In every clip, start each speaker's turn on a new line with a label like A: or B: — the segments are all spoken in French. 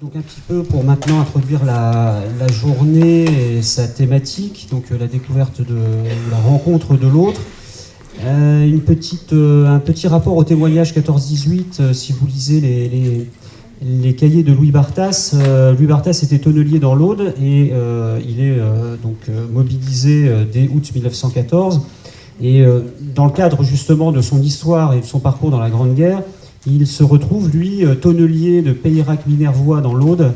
A: Donc un petit peu pour maintenant introduire la journée et sa thématique, donc la découverte de la rencontre de l'autre. Un petit rapport au témoignage 14-18, si vous lisez les cahiers de Louis Barthas. Louis Barthas était tonnelier dans l'Aude et il est mobilisé dès août 1914. Et dans le cadre justement de son histoire et de son parcours dans la Grande Guerre, il se retrouve, lui, tonnelier de Peyrac-Minervois dans l'Aude,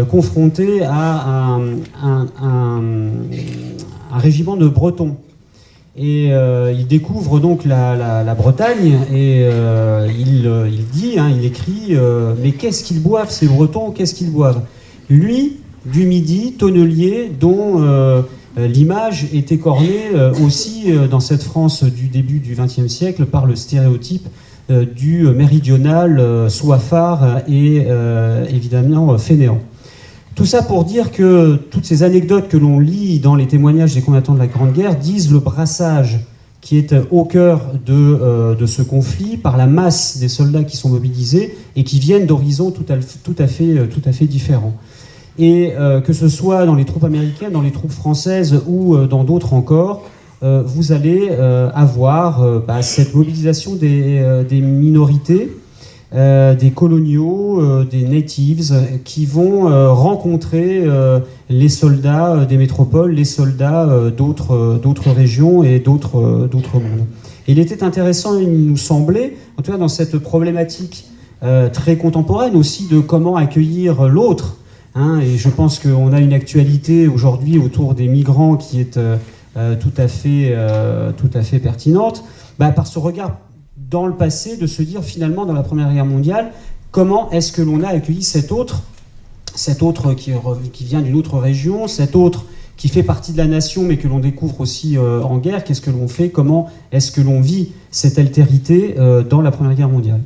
A: confronté à un régiment de Bretons. Et il découvre donc la Bretagne et il dit, il écrit mais qu'est-ce qu'ils boivent ces Bretons, qu'est-ce qu'ils boivent? Lui, du Midi, tonnelier, dont l'image est écornée aussi dans cette France du début du XXe siècle par le stéréotype du méridional soifard et évidemment fainéant. Tout ça pour dire que toutes ces anecdotes que l'on lit dans les témoignages des combattants de la Grande Guerre disent le brassage qui est au cœur de ce conflit par la masse des soldats qui sont mobilisés et qui viennent d'horizons tout à fait différents. Et que ce soit dans les troupes américaines, dans les troupes françaises ou dans d'autres encore, vous allez avoir cette mobilisation des minorités, des coloniaux, des natives, qui vont rencontrer les soldats des métropoles, les soldats d'autres régions et d'autres mondes. Et il était intéressant, il nous semblait, en tout cas dans cette problématique très contemporaine aussi, de comment accueillir l'autre. Et je pense qu'on a une actualité aujourd'hui autour des migrants qui est tout à fait pertinente, par ce regard dans le passé, de se dire finalement dans la Première Guerre mondiale, comment est-ce que l'on a accueilli cet autre qui vient d'une autre région, cet autre qui fait partie de la nation mais que l'on découvre aussi en guerre, qu'est-ce que l'on fait, comment est-ce que l'on vit cette altérité dans la Première Guerre mondiale.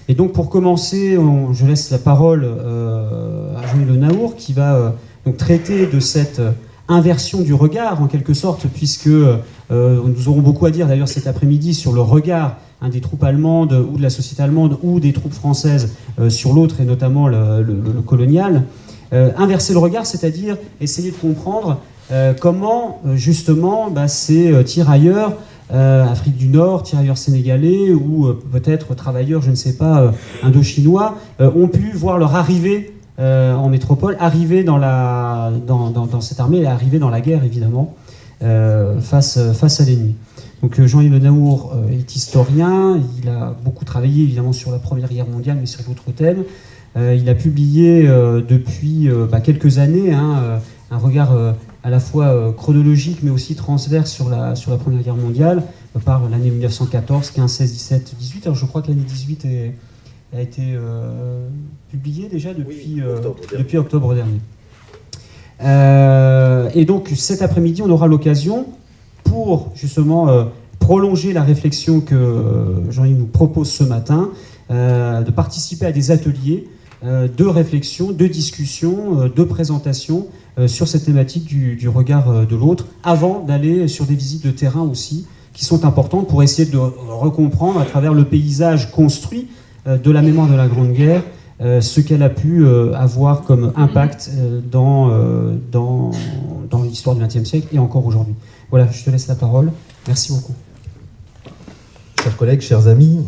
A: Et donc pour commencer, je laisse la parole à Jean-Yves Le Naour qui va donc traiter de cette inversion du regard en quelque sorte, puisque nous aurons beaucoup à dire d'ailleurs cet après-midi sur le regard des troupes allemandes ou de la société allemande ou des troupes françaises sur l'autre et notamment le colonial. Inverser le regard, c'est-à-dire essayer de comprendre comment justement ces tirailleurs Afrique du Nord, tirailleurs sénégalais ou peut-être travailleurs, je ne sais pas, indochinois, ont pu voir leur arrivée en métropole, arriver dans cette armée et arriver dans la guerre évidemment face à l'ennemi. Donc Jean-Yves Le Naour est historien, il a beaucoup travaillé évidemment sur la Première Guerre mondiale mais sur d'autres thèmes. Il a publié depuis quelques années un regard à la fois chronologique mais aussi transverse sur la Première Guerre mondiale par l'année 1914, 15, 16, 17, 18. Alors je crois que l'année 18 a été publiée déjà depuis octobre dernier. Et donc cet après-midi, on aura l'occasion pour justement prolonger la réflexion que Jean-Yves nous propose ce matin, de participer à des ateliers de réflexion, de discussion, de présentation sur cette thématique du regard de l'autre, avant d'aller sur des visites de terrain aussi, qui sont importantes pour essayer de recomprendre à travers le paysage construit de la mémoire de la Grande Guerre, ce qu'elle a pu avoir comme impact dans l'histoire du XXe siècle et encore aujourd'hui. Voilà, je te laisse la parole. Merci beaucoup.
B: Chers collègues, chers amis,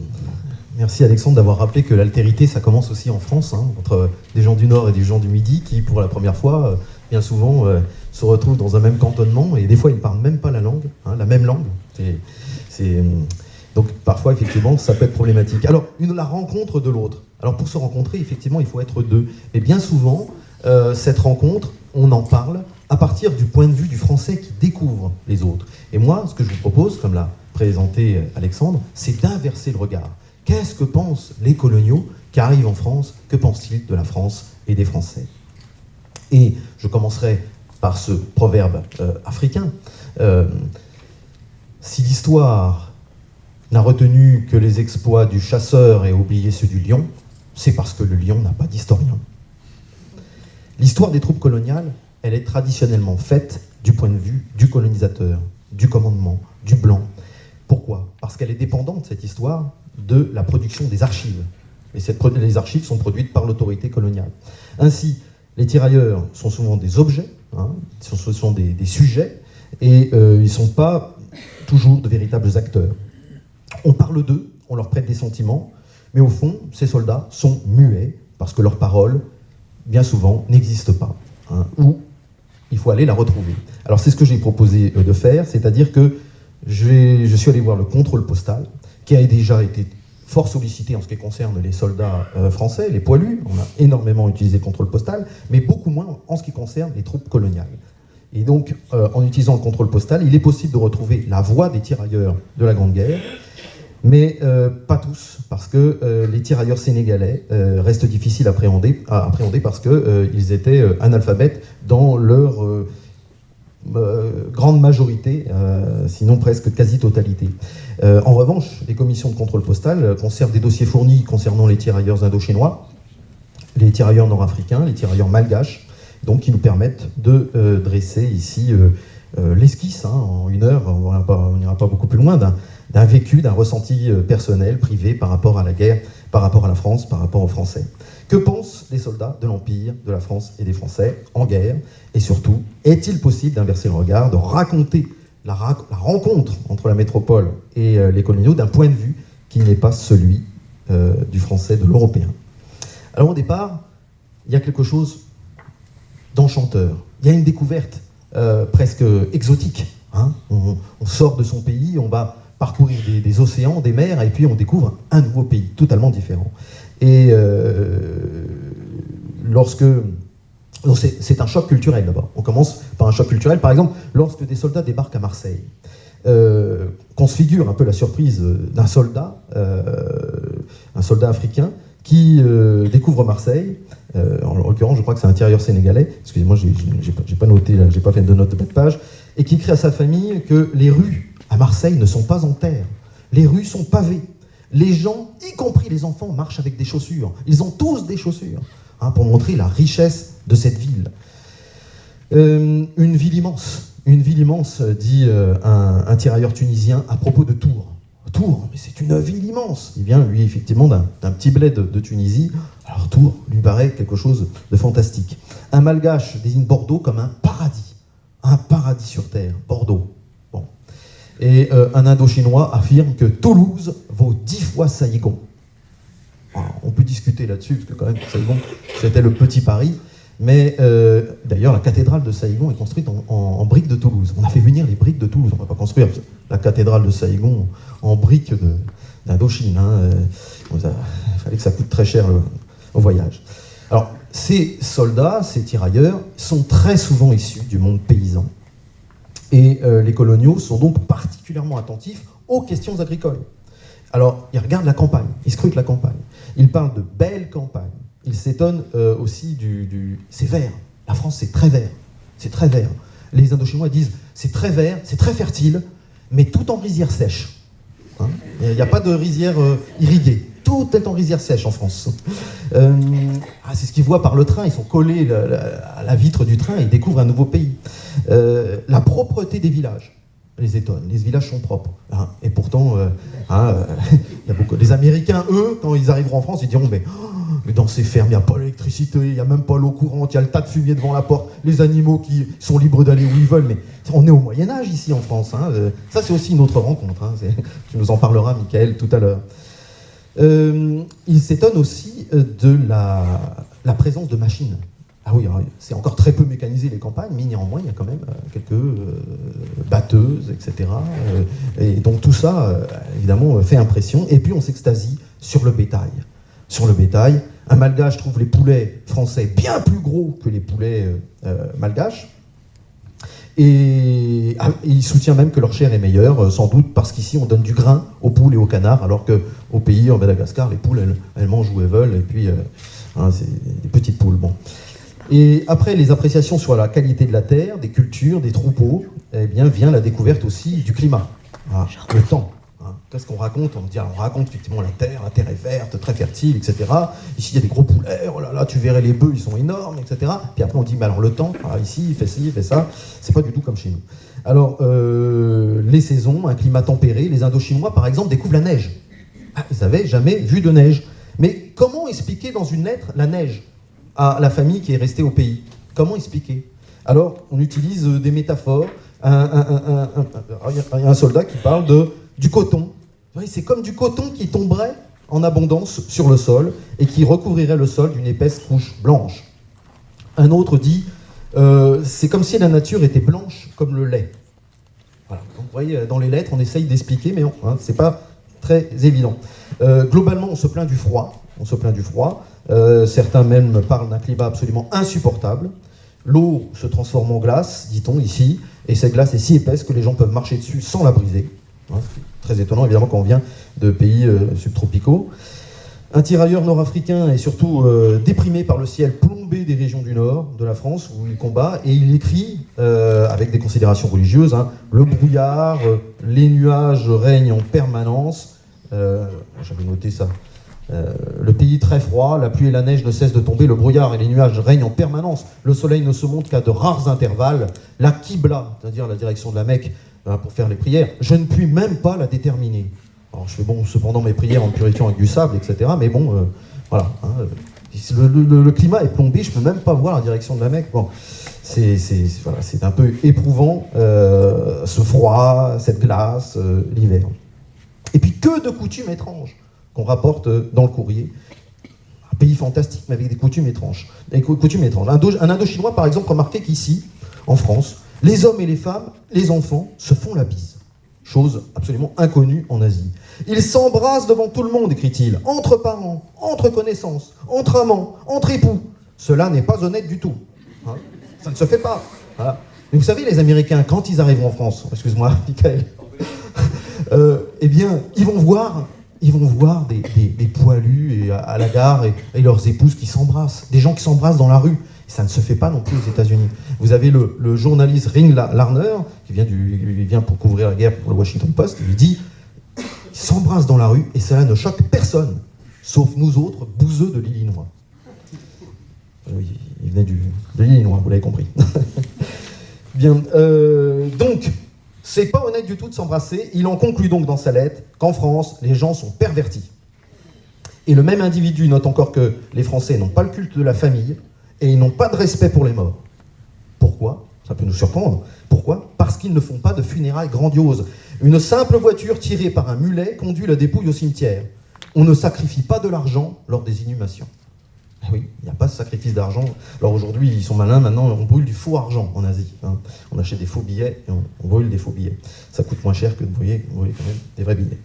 B: merci Alexandre d'avoir rappelé que l'altérité, ça commence aussi en France, entre des gens du Nord et des gens du Midi qui, pour la première fois, bien souvent, se retrouvent dans un même cantonnement et des fois, ils ne parlent même pas la langue, la même langue. Donc parfois, effectivement, ça peut être problématique. Alors, la rencontre de l'autre. Alors pour se rencontrer, effectivement, il faut être deux. Mais bien souvent, cette rencontre, on en parle à partir du point de vue du Français qui découvre les autres. Et moi, ce que je vous propose, comme l'a présenté Alexandre, c'est d'inverser le regard. Qu'est-ce que pensent les coloniaux qui arrivent en France? Que pensent-ils de la France et des Français? Et je commencerai par ce proverbe africain. Si l'histoire n'a retenu que les exploits du chasseur et oublié ceux du lion, c'est parce que le lion n'a pas d'historien. L'histoire des troupes coloniales, elle est traditionnellement faite du point de vue du colonisateur, du commandement, du blanc. Pourquoi? Parce qu'elle est dépendante, cette histoire, de la production des archives. Et les archives sont produites par l'autorité coloniale. Ainsi, les tirailleurs sont souvent des objets, hein, ce sont des sujets, et ils ne sont pas toujours de véritables acteurs. On parle d'eux, on leur prête des sentiments, mais au fond, ces soldats sont muets, parce que leur parole, bien souvent, n'existe pas, hein, ou il faut aller la retrouver. Alors c'est ce que j'ai proposé de faire, c'est-à-dire que je suis allé voir le contrôle postal, qui a déjà été fort sollicité en ce qui concerne les soldats français, les poilus. On a énormément utilisé le contrôle postal, mais beaucoup moins en ce qui concerne les troupes coloniales. Et donc, en utilisant le contrôle postal, il est possible de retrouver la voix des tirailleurs de la Grande Guerre, mais pas tous, parce que les tirailleurs sénégalais restent difficiles à appréhender parce qu'ils étaient analphabètes dans leur grande majorité, sinon presque quasi-totalité. En revanche, les commissions de contrôle postal conservent des dossiers fournis concernant les tirailleurs indo-chinois, les tirailleurs nord-africains, les tirailleurs malgaches, donc qui nous permettent de dresser ici l'esquisse, hein, en une heure, on n'ira pas beaucoup plus loin, d'un vécu, d'un ressenti personnel, privé par rapport à la guerre, par rapport à la France, par rapport aux Français. Que pensent les soldats de l'Empire, de la France et des Français en guerre? Et surtout, est-il possible d'inverser le regard, de raconter la rencontre entre la métropole et les coloniaux d'un point de vue qui n'est pas celui du Français, de l'Européen? Alors au départ, il y a quelque chose d'enchanteur. Il y a une découverte presque exotique. Hein. On sort de son pays, on va parcourir des océans, des mers, et puis on découvre un nouveau pays, totalement différent. Et c'est un choc culturel d'abord. On commence par un choc culturel. Par exemple, lorsque des soldats débarquent à Marseille, qu'on se figure un peu la surprise d'un soldat, un soldat africain, qui découvre Marseille. En l'occurrence, je crois que c'est un tirailleur sénégalais. Excusez-moi, j'ai pas noté, j'ai pas fait de note de bas de page. Et qui écrit à sa famille que les rues à Marseille ne sont pas en terre. Les rues sont pavées. Les gens, y compris les enfants, marchent avec des chaussures. Ils ont tous des chaussures, hein, pour montrer la richesse de cette ville. Une ville immense, dit un tirailleur tunisien à propos de Tours. Tours, mais c'est une ville immense. Il vient, lui, effectivement, d'un petit bled de Tunisie. Alors Tours lui paraît quelque chose de fantastique. Un malgache désigne Bordeaux comme un paradis sur terre, Bordeaux. Bon. Et un indo-chinois affirme que Toulouse vaut 10 fois Saïgon. Alors, on peut discuter là-dessus, parce que quand même, Saïgon, c'était le petit Paris. Mais d'ailleurs, la cathédrale de Saïgon est construite en briques de Toulouse. On a fait venir les briques de Toulouse. On ne va pas construire la cathédrale de Saïgon en briques d'Indochine. Hein. Il fallait que ça coûte très cher au voyage. Alors, ces soldats, ces tirailleurs, sont très souvent issus du monde paysan. Et les coloniaux sont donc particulièrement attentifs aux questions agricoles. Alors, ils regardent la campagne, ils scrutent la campagne. Ils parlent de belles campagnes. Ils s'étonnent aussi c'est vert. La France, c'est très vert. C'est très vert. Les Indochinois disent, c'est très vert, c'est très fertile, mais tout en rizière sèche. Hein, il n'y a pas de rizière irriguée. Tout est en rizière sèche en France. C'est ce qu'ils voient par le train. Ils sont collés à la vitre du train et ils découvrent un nouveau pays. La propreté des villages les étonne. Les villages sont propres. Hein, et pourtant, il y a beaucoup. Les Américains, eux, quand ils arriveront en France, ils diront mais dans ces fermes, il n'y a pas l'électricité, il n'y a même pas l'eau courante, il y a le tas de fumier devant la porte, les animaux qui sont libres d'aller où ils veulent. Mais on est au Moyen-Âge ici en France. Hein. Ça, c'est aussi une autre rencontre. Hein. Tu nous en parleras, Michael, tout à l'heure. Il s'étonne aussi de la présence de machines. Ah oui, c'est encore très peu mécanisé les campagnes, mais néanmoins, il y a quand même quelques batteuses, etc. Et donc tout ça, évidemment, fait impression. Et puis on s'extasie sur le bétail. Sur le bétail, un malgache trouve les poulets français bien plus gros que les poulets malgaches. Et il soutient même que leur chair est meilleure, sans doute parce qu'ici on donne du grain aux poules et aux canards, alors qu'au pays, en Madagascar, les poules, elles mangent où elles veulent, et puis c'est des petites poules. Bon. Et après les appréciations sur la qualité de la terre, des cultures, des troupeaux, eh bien vient la découverte aussi du climat, le temps. Qu'est-ce qu'on raconte? On raconte effectivement la terre est verte, très fertile, etc. Ici, il y a des gros poulets, oh là là, tu verrais les bœufs, ils sont énormes, etc. Puis après, on dit, mais alors le temps, ici, il fait ci, il fait ça. C'est pas du tout comme chez nous. Alors, les saisons, un climat tempéré, les Indochinois, par exemple, découvrent la neige. Ils n'avaient jamais vu de neige. Mais comment expliquer dans une lettre la neige à la famille qui est restée au pays? Comment expliquer? Alors, on utilise des métaphores. Il y a un soldat qui parle du coton. Oui, c'est comme du coton qui tomberait en abondance sur le sol et qui recouvrirait le sol d'une épaisse couche blanche. Un autre dit, c'est comme si la nature était blanche comme le lait. Voilà. Donc, vous voyez, dans les lettres, on essaye d'expliquer, mais c'est pas très évident. Globalement, on se plaint du froid. Certains même parlent d'un climat absolument insupportable. L'eau se transforme en glace, dit-on ici, et cette glace est si épaisse que les gens peuvent marcher dessus sans la briser. C'est très étonnant, évidemment, quand on vient de pays subtropicaux. Un tirailleur nord-africain est surtout déprimé par le ciel plombé des régions du nord de la France, où il combat, et il écrit, avec des considérations religieuses, le brouillard, les nuages règnent en permanence. J'avais noté ça. Le pays très froid, la pluie et la neige ne cessent de tomber, le brouillard et les nuages règnent en permanence, le soleil ne se montre qu'à de rares intervalles, la Qibla, c'est-à-dire la direction de la Mecque, pour faire les prières, je ne puis même pas la déterminer. Alors je fais cependant mes prières en purifiant avec du sable, etc. Mais bon, voilà. Le climat est plombé, je ne peux même pas voir la direction de la Mecque. Bon, c'est un peu éprouvant, ce froid, cette glace, l'hiver. Et puis que de coutumes étranges qu'on rapporte dans le courrier. Un pays fantastique, mais avec des coutumes étranges. Un Indochinois, par exemple, remarquait qu'ici, en France, les hommes et les femmes, les enfants, se font la bise. Chose absolument inconnue en Asie. Ils s'embrassent devant tout le monde, écrit-il, entre parents, entre connaissances, entre amants, entre époux. Cela n'est pas honnête du tout. Ça ne se fait pas. Voilà. Mais vous savez, les Américains, quand ils arrivent en France, excuse-moi, Michael, eh bien, ils vont voir des poilus à la gare et leurs épouses qui s'embrassent, des gens qui s'embrassent dans la rue. Ça ne se fait pas non plus aux États-Unis. Vous avez le journaliste Ring Larner, qui vient pour couvrir la guerre pour le Washington Post, il dit « Ils s'embrassent dans la rue et cela ne choque personne, sauf nous autres, bouseux de l'Illinois. » Oui, il venait de l'Illinois, vous l'avez compris. Bien, donc, c'est pas honnête du tout de s'embrasser. Il en conclut donc dans sa lettre qu'en France, les gens sont pervertis. Et le même individu note encore que les Français n'ont pas le culte de la famille, et ils n'ont pas de respect pour les morts. Pourquoi? Ça peut nous surprendre. Pourquoi? Parce qu'ils ne font pas de funérailles grandioses. Une simple voiture tirée par un mulet conduit la dépouille au cimetière. On ne sacrifie pas de l'argent lors des inhumations. Oui, il n'y a pas ce sacrifice d'argent. Alors aujourd'hui, ils sont malins, maintenant on brûle du faux argent en Asie. On achète des faux billets et on brûle des faux billets. Ça coûte moins cher que de brûler quand même des vrais billets.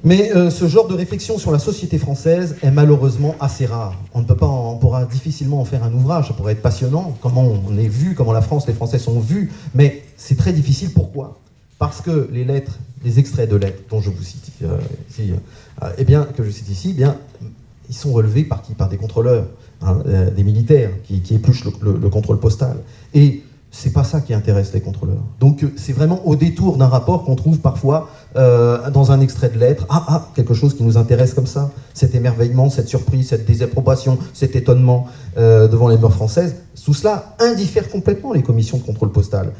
B: Mais ce genre de réflexion sur la société française est malheureusement assez rare. On pourra difficilement en faire un ouvrage, ça pourrait être passionnant, comment on est vu, comment la France, les Français sont vus, mais c'est très difficile. Pourquoi? Parce que les lettres, les extraits de lettres dont je vous cite ici, ils sont relevés par qui? Par des contrôleurs, des militaires qui épluchent le contrôle postal. Et c'est pas ça qui intéresse les contrôleurs. Donc c'est vraiment au détour d'un rapport qu'on trouve parfois dans un extrait de lettre, quelque chose qui nous intéresse comme ça, cet émerveillement, cette surprise, cette désapprobation, cet étonnement devant les mœurs françaises. Tout cela indiffère complètement les commissions de contrôle postal.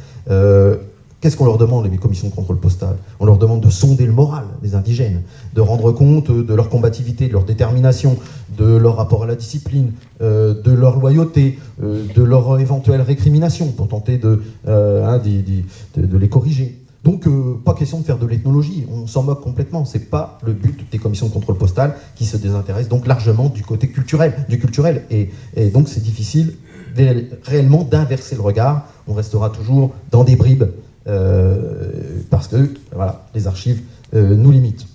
B: Qu'est-ce qu'on leur demande, les commissions de contrôle postal? On leur demande de sonder le moral des indigènes, de rendre compte de leur combativité, de leur détermination, de leur rapport à la discipline, de leur loyauté, de leur éventuelle récrimination pour tenter de les corriger. Donc, pas question de faire de l'ethnologie, on s'en moque complètement. C'est pas le but des commissions de contrôle postal qui se désintéressent donc largement du côté culturel, et donc c'est difficile réellement d'inverser le regard. On restera toujours dans des bribes. Parce que voilà, les archives nous limitent.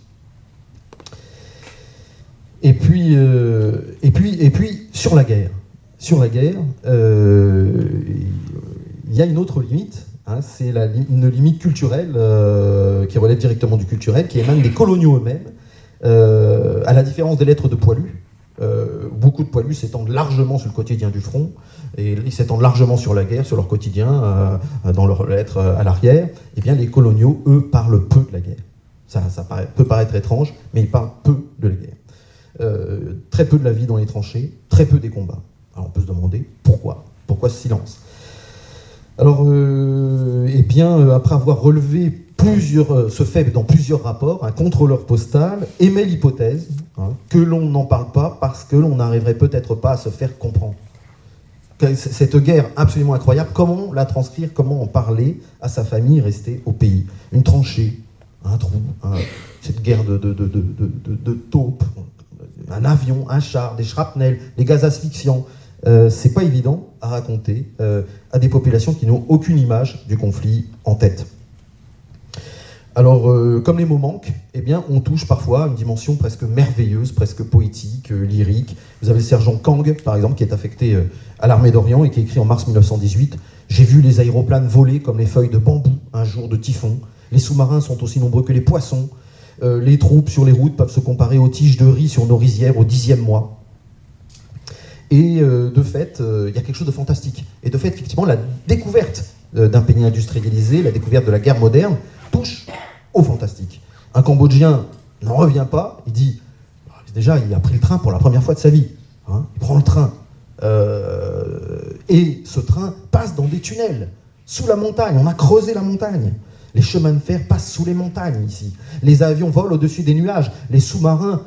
B: Et puis sur la guerre, il y a une autre limite, c'est une limite culturelle qui relève directement du culturel, qui émane des coloniaux eux-mêmes, à la différence des lettres de poilus. Beaucoup de poilus s'étendent largement sur le quotidien du front, et ils s'étendent largement sur la guerre, sur leur quotidien, dans leurs lettres à l'arrière. Et bien les coloniaux, eux, parlent peu de la guerre. Ça peut paraître étrange, mais ils parlent peu de la guerre. Très peu de la vie dans les tranchées, très peu des combats. Alors on peut se demander pourquoi. Pourquoi ce silence? Alors, après avoir relevé se fait dans plusieurs rapports. Un contrôleur postal émet l'hypothèse que l'on n'en parle pas parce que l'on n'arriverait peut-être pas à se faire comprendre. Cette guerre absolument incroyable, comment la transcrire, comment en parler à sa famille restée au pays? Une tranchée, un trou, cette guerre de taupes, un avion, un char, des shrapnels, des gaz asphyxiants. C'est pas évident à raconter à des populations qui n'ont aucune image du conflit en tête. Alors, comme les mots manquent, eh bien, on touche parfois à une dimension presque merveilleuse, presque poétique, lyrique. Vous avez le sergent Kang, par exemple, qui est affecté à l'armée d'Orient et qui écrit en mars 1918 « J'ai vu les aéroplanes voler comme les feuilles de bambou un jour de typhon. Les sous-marins sont aussi nombreux que les poissons. Les troupes sur les routes peuvent se comparer aux tiges de riz sur nos rizières au 10e mois. » Et de fait, il y a quelque chose de fantastique. Et de fait, effectivement, la découverte d'un pays industrialisé, la découverte de la guerre moderne, touche au fantastique. Un Cambodgien n'en revient pas, il dit, déjà, il a pris le train pour la première fois de sa vie. Il prend le train. Et ce train passe dans des tunnels, sous la montagne. On a creusé la montagne. Les chemins de fer passent sous les montagnes, ici. Les avions volent au-dessus des nuages. Les sous-marins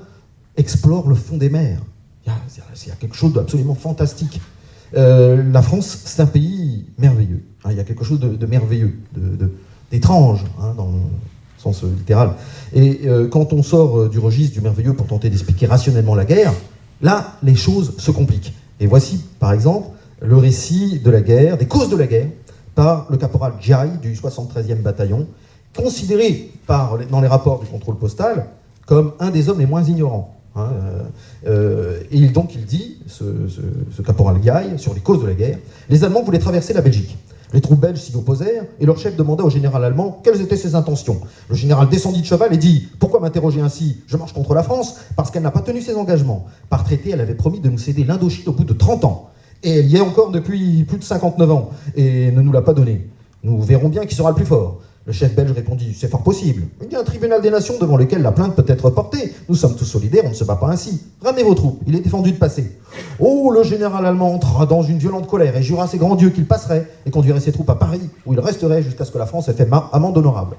B: explorent le fond des mers. Il y a quelque chose d'absolument fantastique. La France, c'est un pays merveilleux. Il y a quelque chose de merveilleux, d'étrange, dans le sens littéral. Et quand on sort du registre du merveilleux pour tenter d'expliquer rationnellement la guerre, là, les choses se compliquent. Et voici, par exemple, le récit de la guerre, des causes de la guerre, par le caporal Jai du 73e bataillon, considéré dans les rapports du contrôle postal comme un des hommes les moins ignorants. Et donc il dit, ce caporal Jai, sur les causes de la guerre, les Allemands voulaient traverser la Belgique. Les troupes belges s'y opposèrent et leur chef demanda au général allemand quelles étaient ses intentions. Le général descendit de cheval et dit « Pourquoi m'interroger ainsi? Je marche contre la France parce qu'elle n'a pas tenu ses engagements. Par traité, elle avait promis de nous céder l'Indochine au bout de 30 ans. Et elle y est encore depuis plus de 59 ans et ne nous l'a pas donnée. Nous verrons bien qui sera le plus fort. » Le chef belge répondit « C'est fort possible. Il y a un tribunal des nations devant lequel la plainte peut être portée. Nous sommes tous solidaires, on ne se bat pas ainsi. Ramenez vos troupes, il est défendu de passer. » Oh, le général allemand entra dans une violente colère et jura à ses grands dieux qu'il passerait et conduirait ses troupes à Paris, où il resterait jusqu'à ce que la France ait fait amende honorable.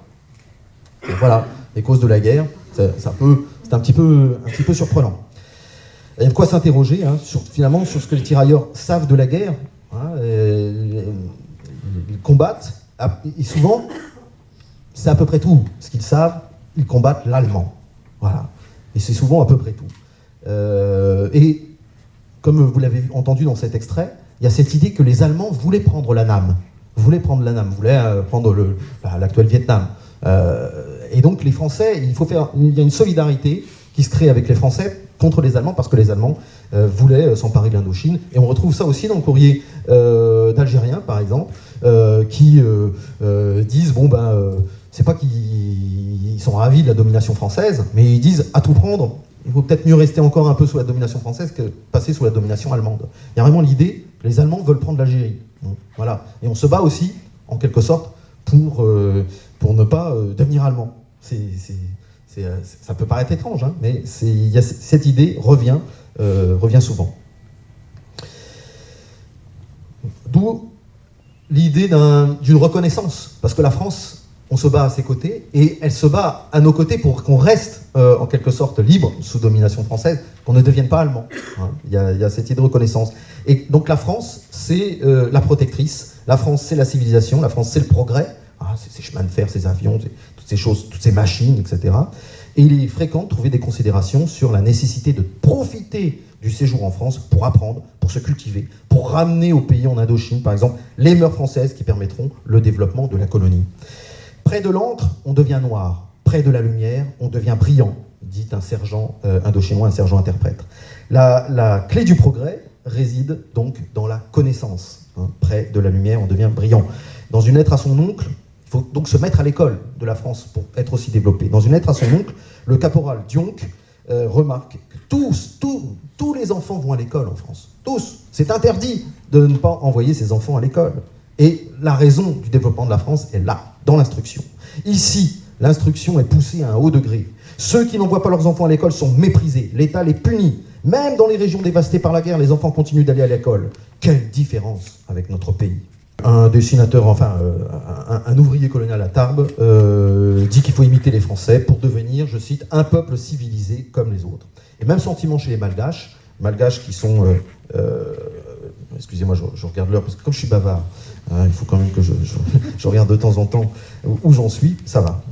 B: Et voilà, les causes de la guerre, c'est un petit peu surprenant. Il y a de quoi s'interroger finalement sur ce que les tirailleurs savent de la guerre. Ils combattent, et souvent, c'est à peu près tout ce qu'ils savent, ils combattent l'allemand. Voilà. Et c'est souvent à peu près tout. Et comme vous l'avez entendu dans cet extrait, il y a cette idée que les Allemands voulaient prendre l'Annam, voulaient prendre l'actuel Vietnam. Et donc les Français, il y a une solidarité qui se crée avec les Français contre les Allemands, parce que les Allemands voulaient s'emparer de l'Indochine. Et on retrouve ça aussi dans le courrier d'Algériens, par exemple, qui disent, c'est pas qu'ils sont ravis de la domination française, mais ils disent, à tout prendre, il vaut peut-être mieux rester encore un peu sous la domination française que passer sous la domination allemande. Il y a vraiment l'idée que les Allemands veulent prendre l'Algérie. Voilà. Et on se bat aussi, en quelque sorte, pour ne pas devenir allemand. Ça peut paraître étrange, mais cette idée revient souvent. D'où l'idée d'une reconnaissance, parce que la France, on se bat à ses côtés, et elle se bat à nos côtés pour qu'on reste en quelque sorte libre sous domination française, qu'on ne devienne pas allemand. Il y a cette idée de reconnaissance. Et donc la France, c'est la protectrice, la France, c'est la civilisation, la France, c'est le progrès, c'est ces chemins de fer, ces avions, toutes ces choses, toutes ces machines, etc. Et il est fréquent de trouver des considérations sur la nécessité de profiter du séjour en France pour apprendre, pour se cultiver, pour ramener au pays en Indochine, par exemple, les mœurs françaises qui permettront le développement de la colonie. Près de l'encre, on devient noir. Près de la lumière, on devient brillant, dit un sergent indochinois, un sergent interprète. La clé du progrès réside donc dans la connaissance. Près de la lumière, on devient brillant. Dans une lettre à son oncle, il faut donc se mettre à l'école de la France pour être aussi développé. Dans une lettre à son oncle, le caporal Dionc remarque que tous les enfants vont à l'école en France. Tous. C'est interdit de ne pas envoyer ses enfants à l'école. Et la raison du développement de la France est là, dans l'instruction. Ici, l'instruction est poussée à un haut degré. Ceux qui n'envoient pas leurs enfants à l'école sont méprisés. L'État les punit. Même dans les régions dévastées par la guerre, les enfants continuent d'aller à l'école. Quelle différence avec notre pays. Un dessinateur, un ouvrier colonial à Tarbes dit qu'il faut imiter les Français pour devenir, je cite, un peuple civilisé comme les autres. Et même sentiment chez les Malgaches qui sont... excusez-moi, je regarde l'heure, parce que comme je suis bavard, il faut quand même que je regarde de temps en temps où j'en suis. Ça va,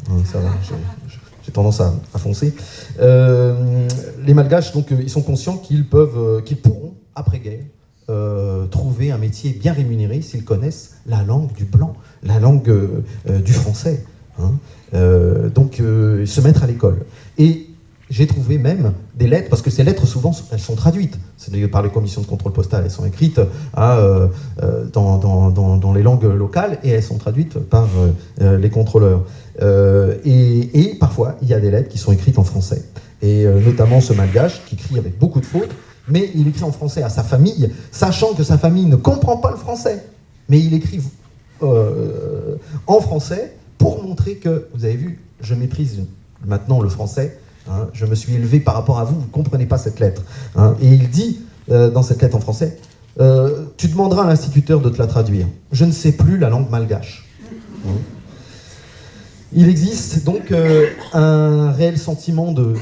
B: j'ai tendance à foncer. Les Malgaches, donc, ils sont conscients qu'ils pourront, après-guerre, trouver un métier bien rémunéré s'ils connaissent la langue du blanc, la langue du français. Donc, se mettre à l'école. Et j'ai trouvé même des lettres, parce que ces lettres, souvent, elles sont traduites. Par les commissions de contrôle postal, elles sont écrites dans les langues locales et elles sont traduites par les contrôleurs. Et parfois, il y a des lettres qui sont écrites en français. Et notamment ce Malgache, qui écrit avec beaucoup de fautes, mais il écrit en français à sa famille, sachant que sa famille ne comprend pas le français. Mais il écrit en français pour montrer que, vous avez vu, je maîtrise maintenant le français. Je me suis élevé par rapport à vous, vous ne comprenez pas cette lettre. Et il dit, dans cette lettre en français, tu demanderas à l'instituteur de te la traduire. Je ne sais plus la langue malgache. Il existe donc un réel sentiment de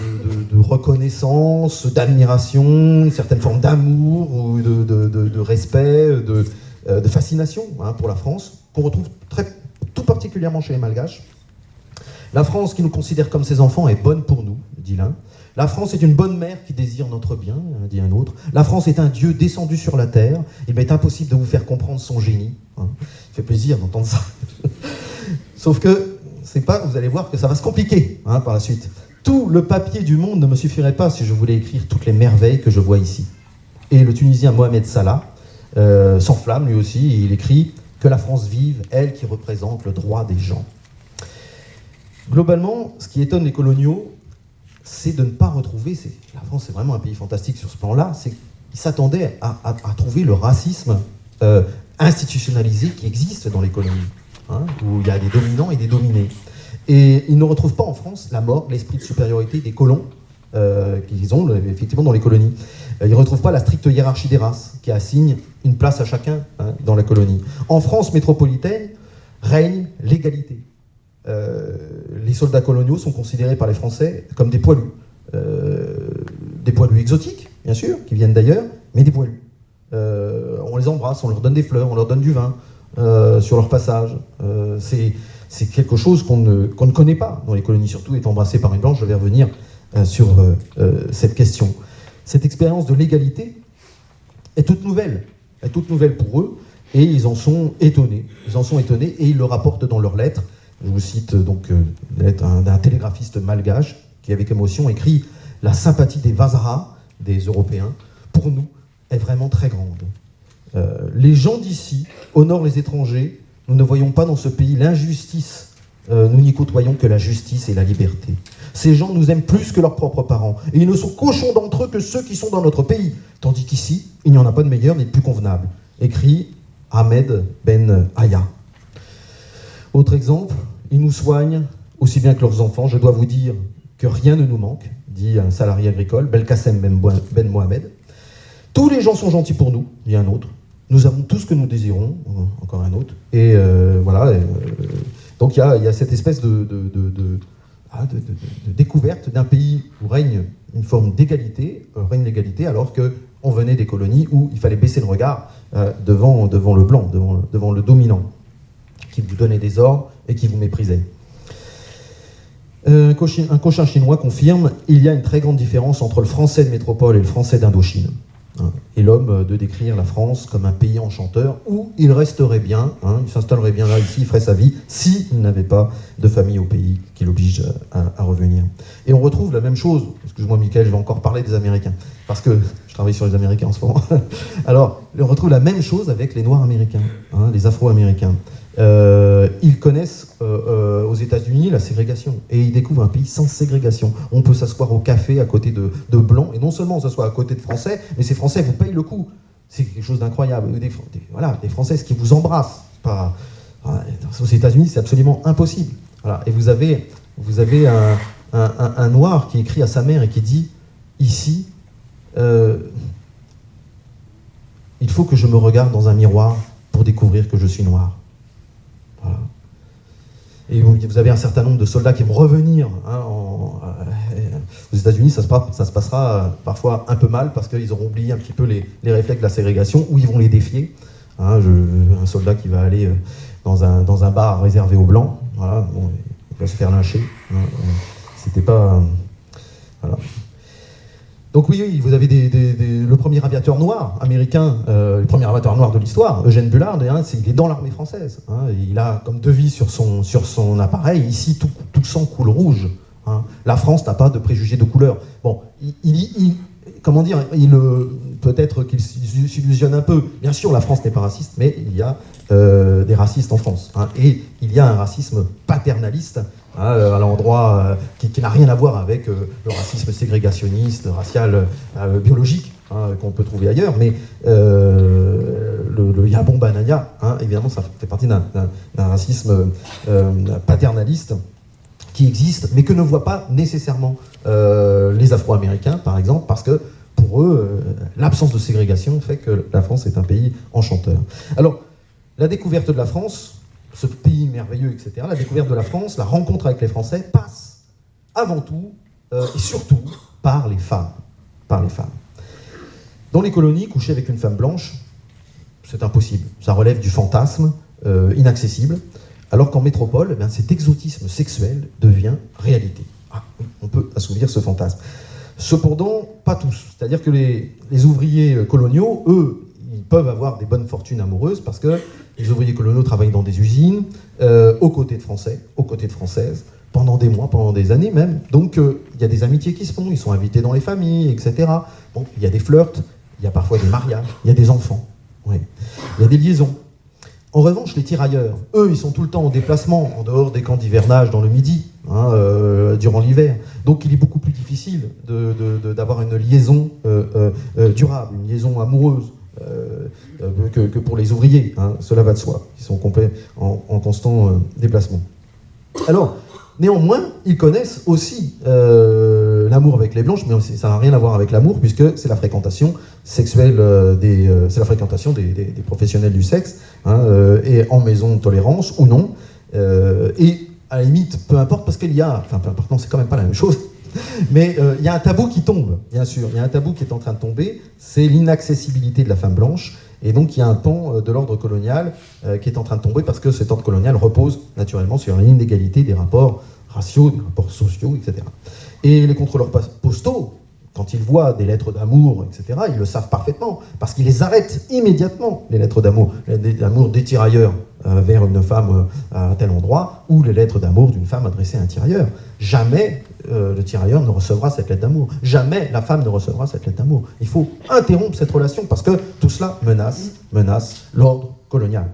B: reconnaissance, d'admiration, une certaine forme d'amour, ou de respect, de fascination pour la France, qu'on retrouve tout particulièrement chez les Malgaches. La France qui nous considère comme ses enfants est bonne pour nous, dit l'un. La France est une bonne mère qui désire notre bien, dit un autre. La France est un Dieu descendu sur la terre. Il m'est impossible de vous faire comprendre son génie. Il fait plaisir d'entendre ça. Sauf que, vous allez voir que ça va se compliquer par la suite. Tout le papier du monde ne me suffirait pas si je voulais écrire toutes les merveilles que je vois ici. Et le Tunisien Mohamed Salah s'enflamme lui aussi, et il écrit « Que la France vive, elle qui représente le droit des gens ». Globalement, ce qui étonne les coloniaux, c'est de ne pas retrouver... La France est vraiment un pays fantastique sur ce plan-là, c'est qu'ils s'attendaient à trouver le racisme institutionnalisé qui existe dans les colonies, où il y a des dominants et des dominés. Et ils ne retrouvent pas en France la morgue, l'esprit de supériorité des colons qu'ils ont effectivement dans les colonies. Ils ne retrouvent pas la stricte hiérarchie des races qui assigne une place à chacun dans la colonie. En France métropolitaine règne l'égalité. Les soldats coloniaux sont considérés par les Français comme des poilus exotiques, bien sûr, qui viennent d'ailleurs, mais des poilus. On les embrasse, on leur donne des fleurs, on leur donne du vin sur leur passage. C'est quelque chose qu'on ne connaît pas dans les colonies, surtout est embrassé par une blanche. Je vais revenir sur cette question. Cette expérience de l'égalité est toute nouvelle pour eux, et ils en sont étonnés. Et ils le rapportent dans leurs lettres. Je vous cite donc d'un télégraphiste malgache qui, avec émotion, écrit « La sympathie des Vazara, des Européens, pour nous, est vraiment très grande. Les gens d'ici honorent les étrangers. Nous ne voyons pas dans ce pays l'injustice. Nous n'y côtoyons que la justice et la liberté. Ces gens nous aiment plus que leurs propres parents. Et ils ne sont qu'auchons d'entre eux que ceux qui sont dans notre pays. Tandis qu'ici, il n'y en a pas de meilleur ni de plus convenable. » Écrit Ahmed Ben Aya. Autre exemple, ils nous soignent aussi bien que leurs enfants. Je dois vous dire que rien ne nous manque, dit un salarié agricole, Belkacem Ben Mohamed. Tous les gens sont gentils pour nous, dit un autre. Nous avons tout ce que nous désirons, encore un autre. Et voilà. Donc il y a cette espèce de découverte d'un pays où règne une forme d'égalité, règne l'égalité, alors qu'on venait des colonies où il fallait baisser le regard devant le blanc, devant le dominant, qui vous donnait des ordres et qui vous méprisait. Un Cochin chinois confirme « Il y a une très grande différence entre le français de métropole et le français d'Indochine. » Et l'homme de décrire la France comme un pays enchanteur où il resterait bien, il s'installerait bien là, ici, il ferait sa vie, s'il n'avait pas de famille au pays qui l'oblige à revenir. Et on retrouve la même chose, excuse-moi Mickaël, je vais encore parler des Américains, parce que je travaille sur les Américains en ce moment. Alors, on retrouve la même chose avec les Noirs américains, les Afro-américains. Ils connaissent aux États-Unis la ségrégation et ils découvrent un pays sans ségrégation. On peut s'asseoir au café à côté de blancs et non seulement on s'assoit à côté de Français, mais ces Français vous payent le coup. C'est quelque chose d'incroyable. Des Françaises qui vous embrassent. Aux États-Unis, c'est absolument impossible. Voilà. Et vous avez un Noir qui écrit à sa mère et qui dit ici, il faut que je me regarde dans un miroir pour découvrir que je suis noir. Voilà. Et vous avez un certain nombre de soldats qui vont revenir aux États-Unis. Ça se passera parfois un peu mal parce qu'ils auront oublié un petit peu les réflexes de la ségrégation, ou ils vont les défier. Un soldat qui va aller dans un bar réservé aux blancs, voilà, bon, il va se faire lyncher. C'était pas... voilà. Donc oui, vous avez le premier aviateur noir américain, le premier aviateur noir de l'histoire, Eugène Bullard, il est dans l'armée française. Il a comme devise sur son appareil, ici tout sang coule rouge. La France n'a pas de préjugés de couleur. Bon, comment dire, peut-être qu'il s'illusionne un peu. Bien sûr, la France n'est pas raciste, mais il y a des racistes en France. Et il y a un racisme paternaliste à l'endroit qui n'a rien à voir avec le racisme ségrégationniste, racial, biologique, qu'on peut trouver ailleurs. Mais le Yabon Banaya, évidemment, ça fait partie d'un racisme paternaliste qui existe, mais que ne voient pas nécessairement les Afro-Américains, par exemple, parce que pour eux, l'absence de ségrégation fait que la France est un pays enchanteur. Alors, la découverte de la France, ce pays merveilleux, etc., la découverte de la France, la rencontre avec les Français passe avant tout et surtout par les femmes. Par les femmes. Dans les colonies, coucher avec une femme blanche, c'est impossible. Ça relève du fantasme inaccessible. Alors qu'en métropole, cet exotisme sexuel devient réalité. On peut assouvir ce fantasme. Cependant, pas tous. C'est-à-dire que les ouvriers coloniaux, eux, ils peuvent avoir des bonnes fortunes amoureuses parce que les ouvriers coloniaux travaillent dans des usines, aux côtés de Français, aux côtés de Françaises, pendant des mois, pendant des années même. Donc, il y a des amitiés qui se font, ils sont invités dans les familles, etc. Bon, il y a des flirts, il y a parfois des mariages, il y a des enfants. Oui. Il y a des liaisons. En revanche, les tirailleurs, eux, ils sont tout le temps en déplacement, en dehors des camps d'hivernage dans le Midi, durant l'hiver. Donc il est beaucoup plus difficile d'avoir une liaison durable, une liaison amoureuse que pour les ouvriers. Cela va de soi. Ils sont complets en constant déplacement. Alors, néanmoins, ils connaissent aussi l'amour avec les blanches, mais ça n'a rien à voir avec l'amour, puisque c'est la fréquentation sexuelle c'est la fréquentation des professionnels du sexe, et en maison de tolérance ou non. Et à la limite, peu importe, parce qu'il y a, enfin peu importe, non, c'est quand même pas la même chose, mais il y a un tabou qui tombe, bien sûr. Il y a un tabou qui est en train de tomber, c'est l'inaccessibilité de la femme blanche. Et donc il y a un pan de l'ordre colonial qui est en train de tomber parce que cet ordre colonial repose naturellement sur l'inégalité des rapports raciaux, des rapports sociaux, etc. Et les contrôleurs postaux, quand ils voient des lettres d'amour, etc., ils le savent parfaitement, parce qu'ils les arrêtent immédiatement, les lettres d'amour des tirailleurs vers une femme à tel endroit, ou les lettres d'amour d'une femme adressée à un tirailleur. Jamais le tirailleur ne recevra cette lettre d'amour. Jamais la femme ne recevra cette lettre d'amour. Il faut interrompre cette relation, parce que tout cela menace l'ordre colonial.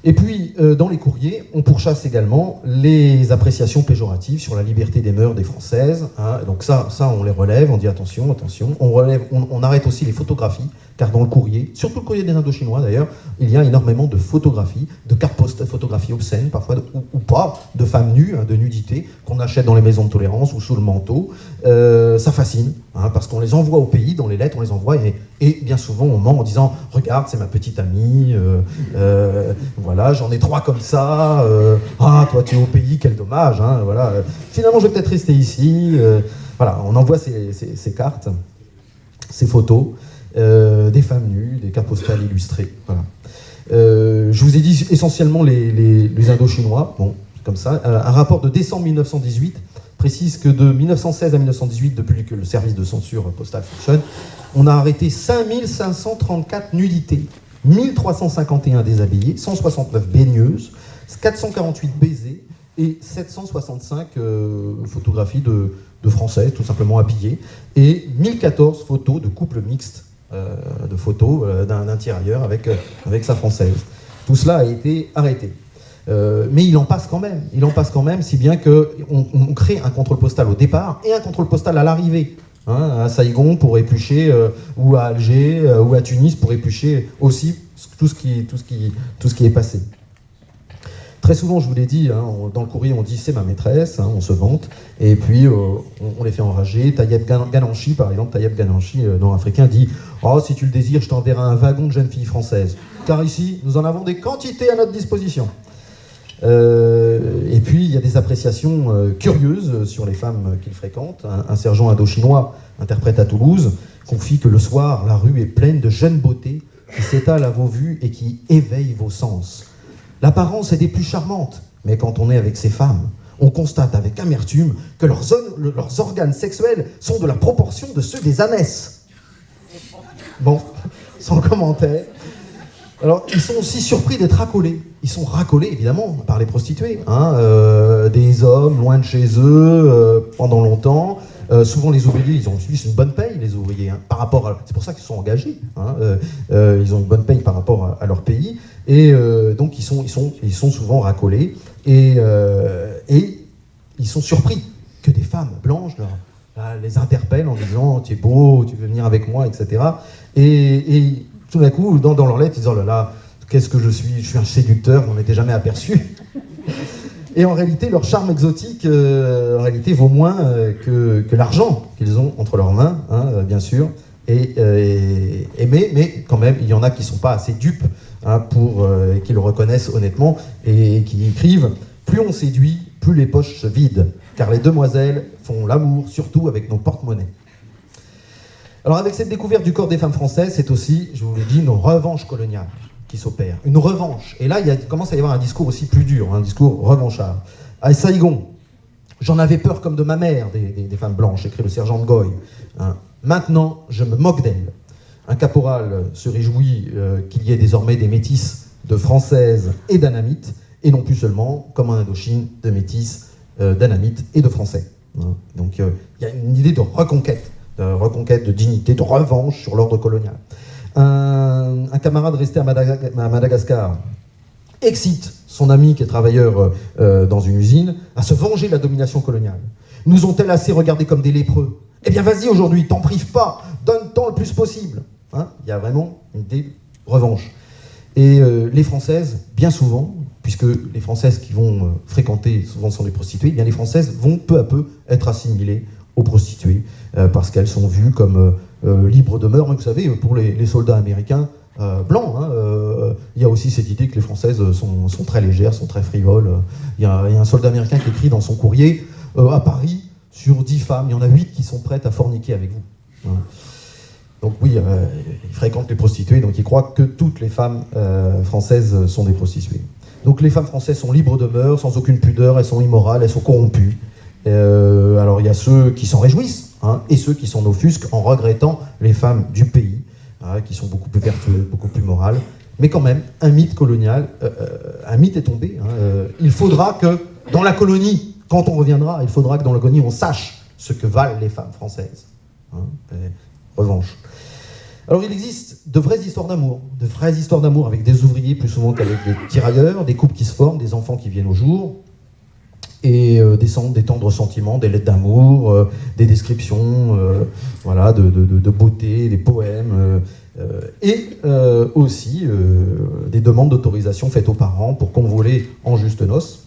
B: Et puis, dans les courriers, on pourchasse également les appréciations péjoratives sur la liberté des mœurs des Françaises. Donc ça, on les relève, on dit attention. On arrête aussi les photographies, car dans le courrier, surtout le courrier des Indochinois d'ailleurs, il y a énormément de photographies, de cartes postales, photographies obscènes, parfois, ou pas, de femmes nues, de nudité, qu'on achète dans les maisons de tolérance ou sous le manteau. Ça fascine, parce qu'on les envoie au pays, dans les lettres, on les envoie, et bien souvent on ment en disant « Regarde, c'est ma petite amie, voilà, j'en ai 3 comme ça, toi tu es au pays, quel dommage, voilà. Finalement je vais peut-être rester ici. » Voilà, on envoie ces cartes, ces photos, des femmes nues, des cartes postales illustrées. Voilà. Je vous ai dit essentiellement les Indochinois, bon, comme ça. Un rapport de décembre 1918 précise que de 1916 à 1918, depuis que le service de censure postale fonctionne, on a arrêté 5534 nudités, 1351 déshabillés, 169 baigneuses, 448 baisers et 765 photographies de Français, tout simplement habillés, et 1014 photos de couples mixtes, de photos d'un tirailleur avec sa Française. Tout cela a été arrêté. Mais il en passe quand même, si bien qu'on crée un contrôle postal au départ et un contrôle postal à l'arrivée. À Saïgon pour éplucher, ou à Alger, ou à Tunis pour éplucher aussi tout ce qui est passé. Très souvent, je vous l'ai dit, hein, dans le courrier, on dit c'est ma maîtresse, hein, on se vante, et puis on les fait enrager. Taïeb Gananchi, par exemple, Taïeb Gananchi, nord-africain, dit « Oh, si tu le désires, je t'enverrai un wagon de jeunes filles françaises. Car ici, nous en avons des quantités à notre disposition. » Et puis, il y a des appréciations curieuses sur les femmes qu'il fréquente. Un sergent indochinois, interprète à Toulouse, confie que le soir, la rue est pleine de jeunes beautés qui s'étalent à vos vues et qui éveillent vos sens. L'apparence est des plus charmantes, mais quand on est avec ces femmes, on constate avec amertume que leurs organes sexuels sont de la proportion de ceux des ânesses. Bon, sans commentaire. Alors, ils sont aussi surpris d'être racolés. Ils sont racolés, évidemment, par les prostituées. Hein, des hommes loin de chez eux pendant longtemps. Souvent, les ouvriers, ils ont juste une bonne paye, les ouvriers. Hein, par rapport à, c'est pour ça qu'ils sont engagés. Hein, ils ont une bonne paye par rapport à leur pays. Et donc, ils sont souvent racolés. Et ils sont surpris que des femmes blanches les interpellent en disant « Tu es beau, tu veux venir avec moi, etc. » Et tout d'un coup, dans leur lettre, ils disent « Oh là là, qu'est-ce que je suis un séducteur, on n'était jamais aperçu. » Et en réalité, leur charme exotique en réalité vaut moins que l'argent qu'ils ont entre leurs mains, hein, bien sûr. Mais quand même, il y en a qui ne sont pas assez dupes hein, qui le reconnaissent honnêtement et qui écrivent « Plus on séduit, plus les poches se vident, car les demoiselles font l'amour surtout avec nos porte-monnaies. » Alors avec cette découverte du corps des femmes françaises, c'est aussi, je vous l'ai dit, une revanche coloniale qui s'opère. Une revanche. Et là, il commence à y avoir un discours aussi plus dur, un discours revanchard. À Saïgon, j'en avais peur comme de ma mère, des femmes blanches, écrit le sergent de Goy. Hein. Maintenant, je me moque d'elles. Un caporal se réjouit qu'il y ait désormais des métisses de françaises et d'anamites, et non plus seulement, comme en Indochine, de métisses, d'anamites et de français. Hein. Donc il y a une idée de reconquête de dignité, de revanche sur l'ordre colonial. Un camarade resté à Madagascar excite son ami qui est travailleur dans une usine à se venger de la domination coloniale. Nous ont-elles assez regardés comme des lépreux? Eh bien vas-y aujourd'hui, t'en prive pas, donne-t'en le plus possible. Hein, il y a vraiment une idée de revanche. Et les Françaises, bien souvent, puisque les Françaises qui vont fréquenter souvent sont des prostituées, eh bien les Françaises vont peu à peu être assimilées aux prostituées, parce qu'elles sont vues comme libres de mœurs. Vous savez, pour les soldats américains blancs, il y a aussi cette idée que les Françaises sont très légères, sont très frivoles. Il y a un soldat américain qui écrit dans son courrier, à Paris, sur 10 femmes, il y en a 8 qui sont prêtes à forniquer avec vous. Donc oui, il fréquente les prostituées, donc il croit que toutes les femmes françaises sont des prostituées. Donc les femmes françaises sont libres de mœurs, sans aucune pudeur, elles sont immorales, elles sont corrompues. Alors il y a ceux qui s'en réjouissent, hein, et ceux qui s'en offusquent en regrettant les femmes du pays, hein, qui sont beaucoup plus vertueuses, beaucoup plus morales. Mais quand même, un mythe colonial, un mythe est tombé. Hein, il faudra que, dans la colonie, quand on reviendra, il faudra que dans la colonie, on sache ce que valent les femmes françaises. Hein, revanche. Alors il existe de vraies histoires d'amour avec des ouvriers plus souvent qu'avec des tirailleurs, des couples qui se forment, des enfants qui viennent au jour, et des tendres sentiments, des lettres d'amour, des descriptions voilà, de beauté, des poèmes, et aussi des demandes d'autorisation faites aux parents pour convoler en juste noces.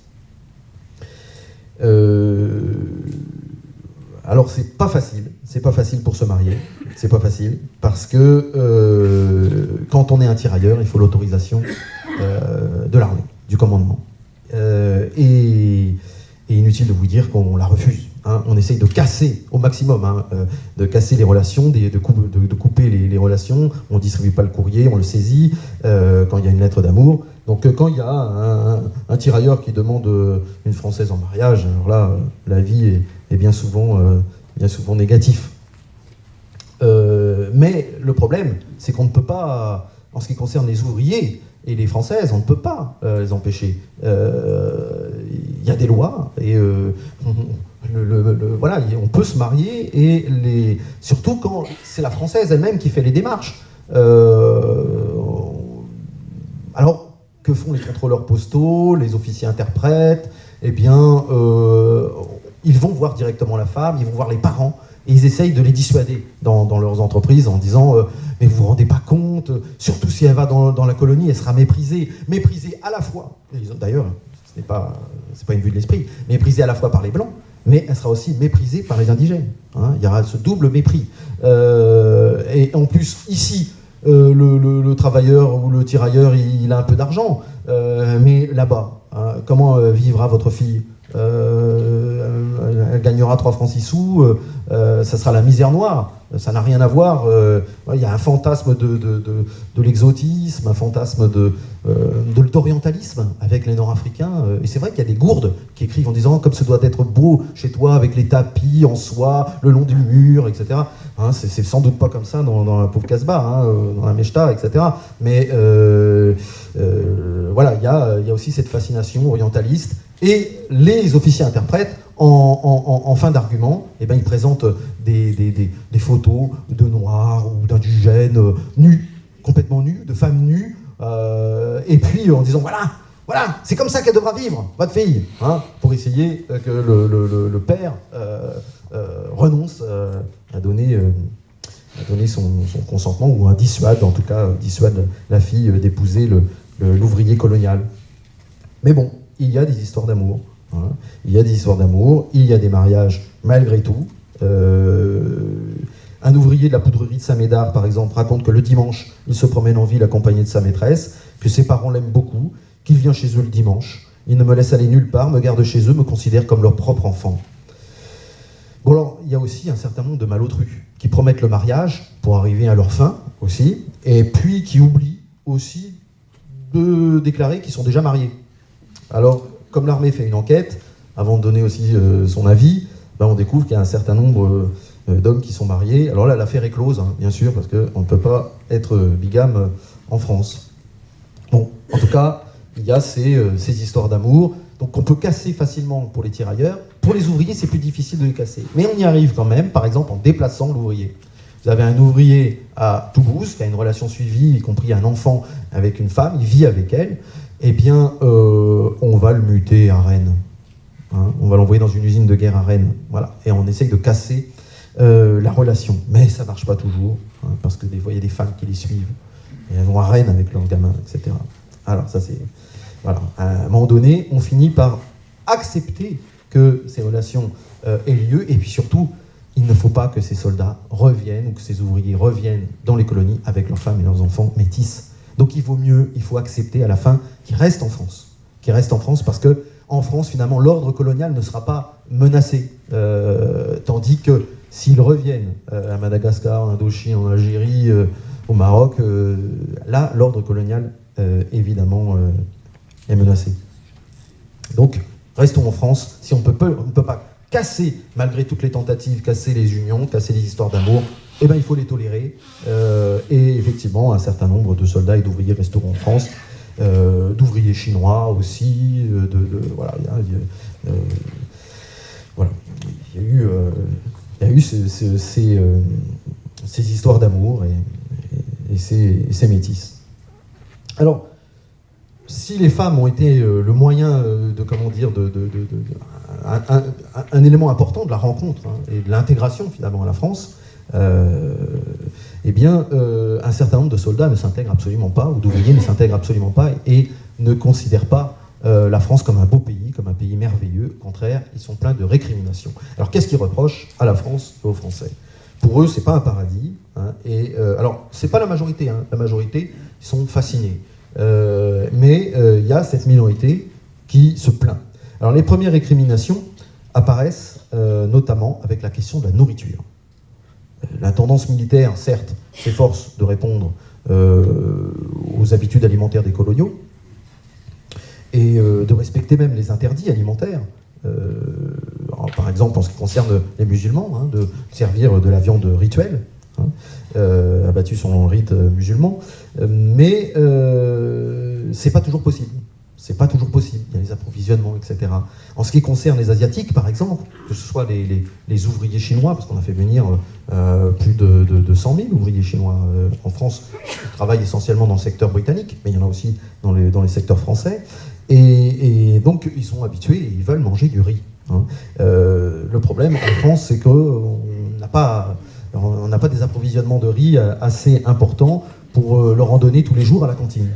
B: Alors c'est pas facile pour se marier, c'est pas facile, parce que quand on est un tirailleur, il faut l'autorisation de l'armée, du commandement. Et inutile de vous dire qu'on la refuse. Hein. On essaye de casser au maximum, hein, de casser les relations, de couper les relations. On ne distribue pas le courrier, on le saisit quand il y a une lettre d'amour. Donc quand il y a un tirailleur qui demande une Française en mariage, alors là, la vie est bien souvent négative. Mais le problème, c'est qu'on ne peut pas, en ce qui concerne les ouvriers et les Françaises, on ne peut pas les empêcher. Il y a des lois, et voilà, on peut se marier, et surtout quand c'est la Française elle-même qui fait les démarches. Alors, que font les contrôleurs postaux, les officiers interprètes? Eh bien, ils vont voir directement la femme, ils vont voir les parents, et ils essayent de les dissuader dans leurs entreprises en disant mais vous vous rendez pas compte, surtout si elle va dans la colonie, elle sera méprisée à la fois. D'ailleurs, c'est pas une vue de l'esprit, méprisée à la fois par les Blancs, mais elle sera aussi méprisée par les indigènes. Hein. Il y aura ce double mépris. Et en plus, ici, le travailleur ou le tirailleur, il a un peu d'argent, mais là-bas, hein, comment vivra votre fille ? Elle gagnera 3 francs 6 sous, ça sera la misère noire, ça n'a rien à voir. Il y a un fantasme de l'exotisme, un fantasme d'orientalisme avec les Nord-Africains. Et c'est vrai qu'il y a des gourdes qui écrivent en disant comme ce doit être beau chez toi avec les tapis en soie le long du mur, etc. Hein, c'est sans doute pas comme ça dans la pauvre Casbah, hein, dans la Mechta, etc. Mais voilà, il y a aussi cette fascination orientaliste. Et les officiers interprètes, en fin d'argument, eh ben, ils présentent des photos de noirs ou d'indigènes nus, complètement nus, de femmes nues, et puis en disant voilà, c'est comme ça qu'elle devra vivre, votre fille, hein, pour essayer que le père renonce à donner son consentement, ou à dissuade, en tout cas, dissuade la fille d'épouser l'ouvrier colonial. Mais bon, il y a des histoires d'amour. Hein. Il y a des histoires d'amour, il y a des mariages malgré tout. Un ouvrier de la poudrerie de Saint-Médard, par exemple, raconte que le dimanche, il se promène en ville accompagné de sa maîtresse, que ses parents l'aiment beaucoup, qu'il vient chez eux le dimanche. Il ne me laisse aller nulle part, me garde chez eux, me considère comme leur propre enfant. Bon alors, il y a aussi un certain nombre de malotrus qui promettent le mariage pour arriver à leur fin aussi, et puis qui oublient aussi de déclarer qu'ils sont déjà mariés. Alors, comme l'armée fait une enquête, avant de donner aussi son avis, ben on découvre qu'il y a un certain nombre d'hommes qui sont mariés. Alors là, l'affaire est close, hein, bien sûr, parce qu'on ne peut pas être bigame en France. Bon, en tout cas, il y a ces histoires d'amour, donc on peut casser facilement pour les tirailleurs. Pour les ouvriers, c'est plus difficile de les casser. Mais on y arrive quand même, par exemple, en déplaçant l'ouvrier. Vous avez un ouvrier à Toulouse, qui a une relation suivie, y compris un enfant avec une femme, il vit avec elle. Eh bien, on va le muter à Rennes. Hein, on va l'envoyer dans une usine de guerre à Rennes. Voilà. Et on essaye de casser la relation. Mais ça ne marche pas toujours, hein, parce que des fois, il y a des femmes qui les suivent. Et elles vont à Rennes avec leurs gamins, etc. Alors, ça, c'est... Voilà. À un moment donné, on finit par accepter que ces relations aient lieu. Et puis surtout, il ne faut pas que ces soldats reviennent, ou que ces ouvriers reviennent dans les colonies avec leurs femmes et leurs enfants métis. Donc il faut accepter à la fin qu'ils restent en France. Qu'ils restent en France parce que, en France, finalement, l'ordre colonial ne sera pas menacé. Tandis que s'ils reviennent à Madagascar, en Indochine, en Algérie, au Maroc, là, l'ordre colonial, évidemment, est menacé. Donc, restons en France. Si on ne peut pas casser, malgré toutes les tentatives, casser les unions, casser les histoires d'amour, eh ben, il faut les tolérer. Et effectivement, un certain nombre de soldats et d'ouvriers resteront en France, d'ouvriers chinois aussi. Voilà, il y a eu ces histoires d'amour et ces métis. Alors, si les femmes ont été le moyen un élément important de la rencontre, hein, et de l'intégration finalement à la France, eh bien, un certain nombre de soldats ne s'intègrent absolument pas, ou d'ouvriers ne s'intègrent absolument pas, et ne considèrent pas la France comme un beau pays, comme un pays merveilleux. Au contraire, ils sont pleins de récriminations. Alors, qu'est-ce qu'ils reprochent à la France et aux Français ? Pour eux, c'est pas un paradis. Hein, alors, c'est pas la majorité. Hein, la majorité, ils sont fascinés. Mais il y a cette minorité qui se plaint. Alors, les premières récriminations apparaissent notamment avec la question de la nourriture. L'intendance militaire, certes, s'efforce de répondre aux habitudes alimentaires des coloniaux et de respecter même les interdits alimentaires. Par exemple, en ce qui concerne les musulmans, hein, de servir de la viande rituelle, hein, abattue selon le rite musulman, mais c'est pas toujours possible. C'est pas toujours possible, il y a les approvisionnements, etc. En ce qui concerne les Asiatiques, par exemple, que ce soit les ouvriers chinois, parce qu'on a fait venir plus de 100 000 ouvriers chinois en France, qui travaillent essentiellement dans le secteur britannique, mais il y en a aussi dans les secteurs français, et donc ils sont habitués et ils veulent manger du riz. Hein. Le problème en France, c'est qu'on n'a pas des approvisionnements de riz assez importants pour leur en donner tous les jours à la cantine.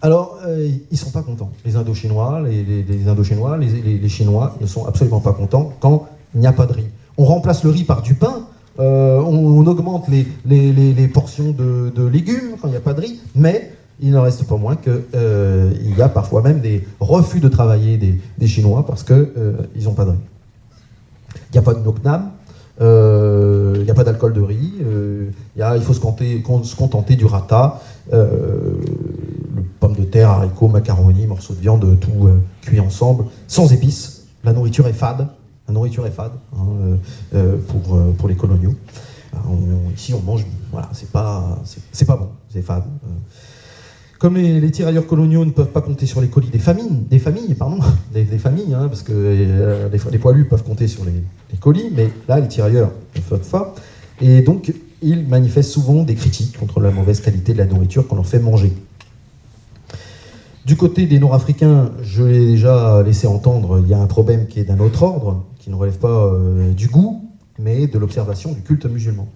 B: Alors, ils ne sont pas contents. Les Indochinois, les Indochinois, les Chinois ne sont absolument pas contents quand il n'y a pas de riz. On remplace le riz par du pain, on augmente les portions de légumes quand il n'y a pas de riz, mais il n'en reste pas moins qu'il y a parfois même des refus de travailler des Chinois parce qu'ils n'ont pas de riz. Il n'y a pas de Noknam, il n'y a pas d'alcool de riz, il faut se contenter du rata, pommes de terre, haricots, macaronis, morceaux de viande, tout cuit ensemble, sans épices. La nourriture est fade. Pour les coloniaux. Ici, on mange, voilà, c'est pas bon, c'est fade. Comme les tirailleurs coloniaux ne peuvent pas compter sur les colis des familles, hein, parce que les poilus peuvent compter sur les colis, mais là, les tirailleurs ne peuvent pas. Et donc, ils manifestent souvent des critiques contre la mauvaise qualité de la nourriture qu'on leur fait manger. Du côté des Nord-Africains, je l'ai déjà laissé entendre, il y a un problème qui est d'un autre ordre, qui ne relève pas du goût, mais de l'observation du culte musulman.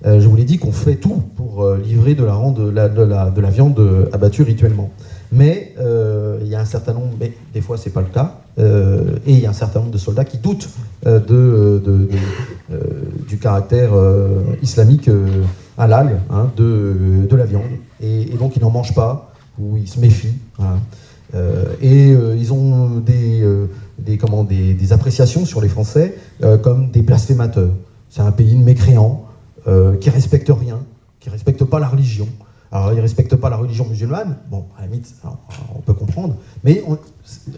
B: Je vous l'ai dit qu'on fait tout pour livrer de la viande abattue rituellement. Mais il y a un certain nombre, mais des fois c'est pas le cas, et il y a un certain nombre de soldats qui doutent du caractère islamique halal de la viande, et donc ils n'en mangent pas, ou ils se méfient. Voilà. Ils ont des appréciations sur les Français comme des blasphémateurs. C'est un pays de mécréants qui respecte rien, qui respecte pas la religion. Alors, ils ne respectent pas la religion musulmane, bon, à la limite, on peut comprendre, mais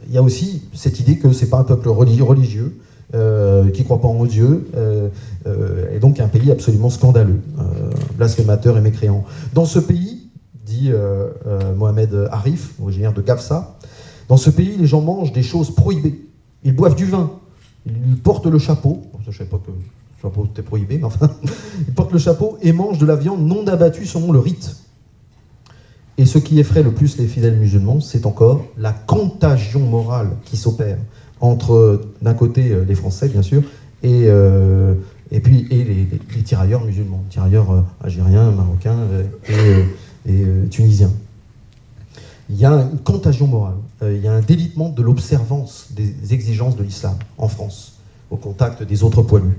B: il y a aussi cette idée que c'est pas un peuple religieux, qui ne croit pas en Dieu, et donc un pays absolument scandaleux, blasphémateur et mécréant. Dans ce pays, dit Mohamed Arif, originaire de Kafsa, dans ce pays, les gens mangent des choses prohibées. Ils boivent du vin, ils portent le chapeau, je ne savais pas que le chapeau était prohibé, mais enfin, ils portent le chapeau et mangent de la viande non abattue selon le rite. Et ce qui effraie le plus les fidèles musulmans, c'est encore la contagion morale qui s'opère entre, d'un côté, les Français, bien sûr, et les tirailleurs musulmans, tirailleurs algériens, marocains et tunisiens. Il y a une contagion morale, il y a un délitement de l'observance des exigences de l'islam en France, au contact des autres poilus.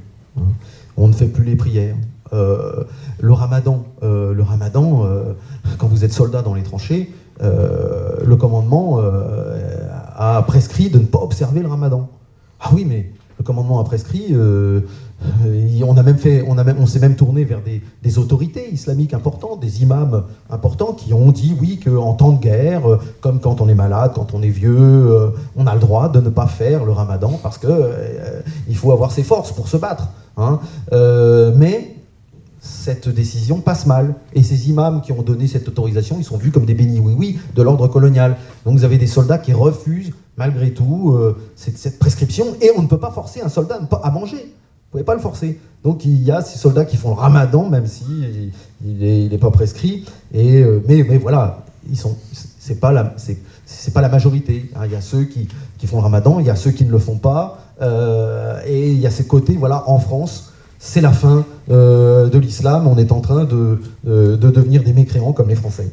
B: On ne fait plus les prières. Le ramadan, quand vous êtes soldat dans les tranchées, le commandement a prescrit de ne pas observer le ramadan. Ah oui, mais le commandement a prescrit, on s'est même tourné vers des autorités islamiques importantes, des imams importants qui ont dit oui, qu'en temps de guerre, comme quand on est malade, quand on est vieux, on a le droit de ne pas faire le ramadan parce qu'il faut avoir ses forces pour se battre. Mais cette décision passe mal. Et ces imams qui ont donné cette autorisation, ils sont vus comme des bénis oui-oui de l'ordre colonial. Donc vous avez des soldats qui refusent, malgré tout, cette prescription. Et on ne peut pas forcer un soldat à manger. Vous ne pouvez pas le forcer. Donc il y a ces soldats qui font le ramadan, même si il n'est pas prescrit. Mais voilà, c'est pas la majorité. Hein. Il y a ceux qui font le ramadan, il y a ceux qui ne le font pas. Et il y a ces côtés, voilà, en France, c'est la fin de l'islam, on est en train de devenir des mécréants comme les Français.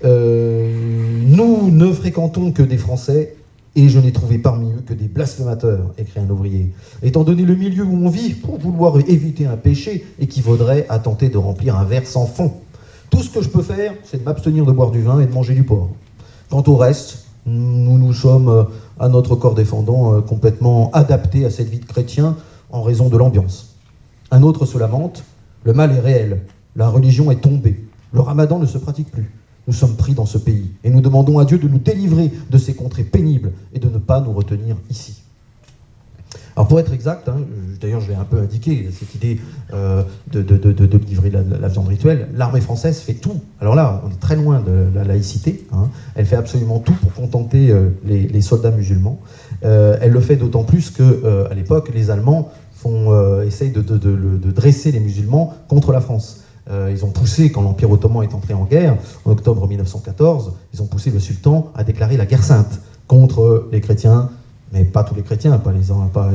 B: Nous ne fréquentons que des Français, et je n'ai trouvé parmi eux que des blasphémateurs, écrit un ouvrier. Étant donné le milieu où on vit, pour vouloir éviter un péché équivaudrait à tenter de remplir un verre sans fond. Tout ce que je peux faire, c'est de m'abstenir de boire du vin et de manger du porc. Quant au reste, nous sommes, à notre corps défendant, complètement adaptés à cette vie de chrétien en raison de l'ambiance. Un autre se lamente, le mal est réel, la religion est tombée, le ramadan ne se pratique plus. Nous sommes pris dans ce pays et nous demandons à Dieu de nous délivrer de ces contrées pénibles et de ne pas nous retenir ici. Alors pour être exact, d'ailleurs je l'ai un peu indiqué, cette idée de livrer la viande rituelle, l'armée française fait tout. Alors là, on est très loin de la laïcité, elle fait absolument tout pour contenter les soldats musulmans. Elle le fait d'autant plus qu'à l'époque, les Allemands essayent de dresser les musulmans contre la France. Ils ont poussé, quand l'Empire ottoman est entré en guerre, en octobre 1914, ils ont poussé le sultan à déclarer la guerre sainte contre les chrétiens, mais pas tous les chrétiens,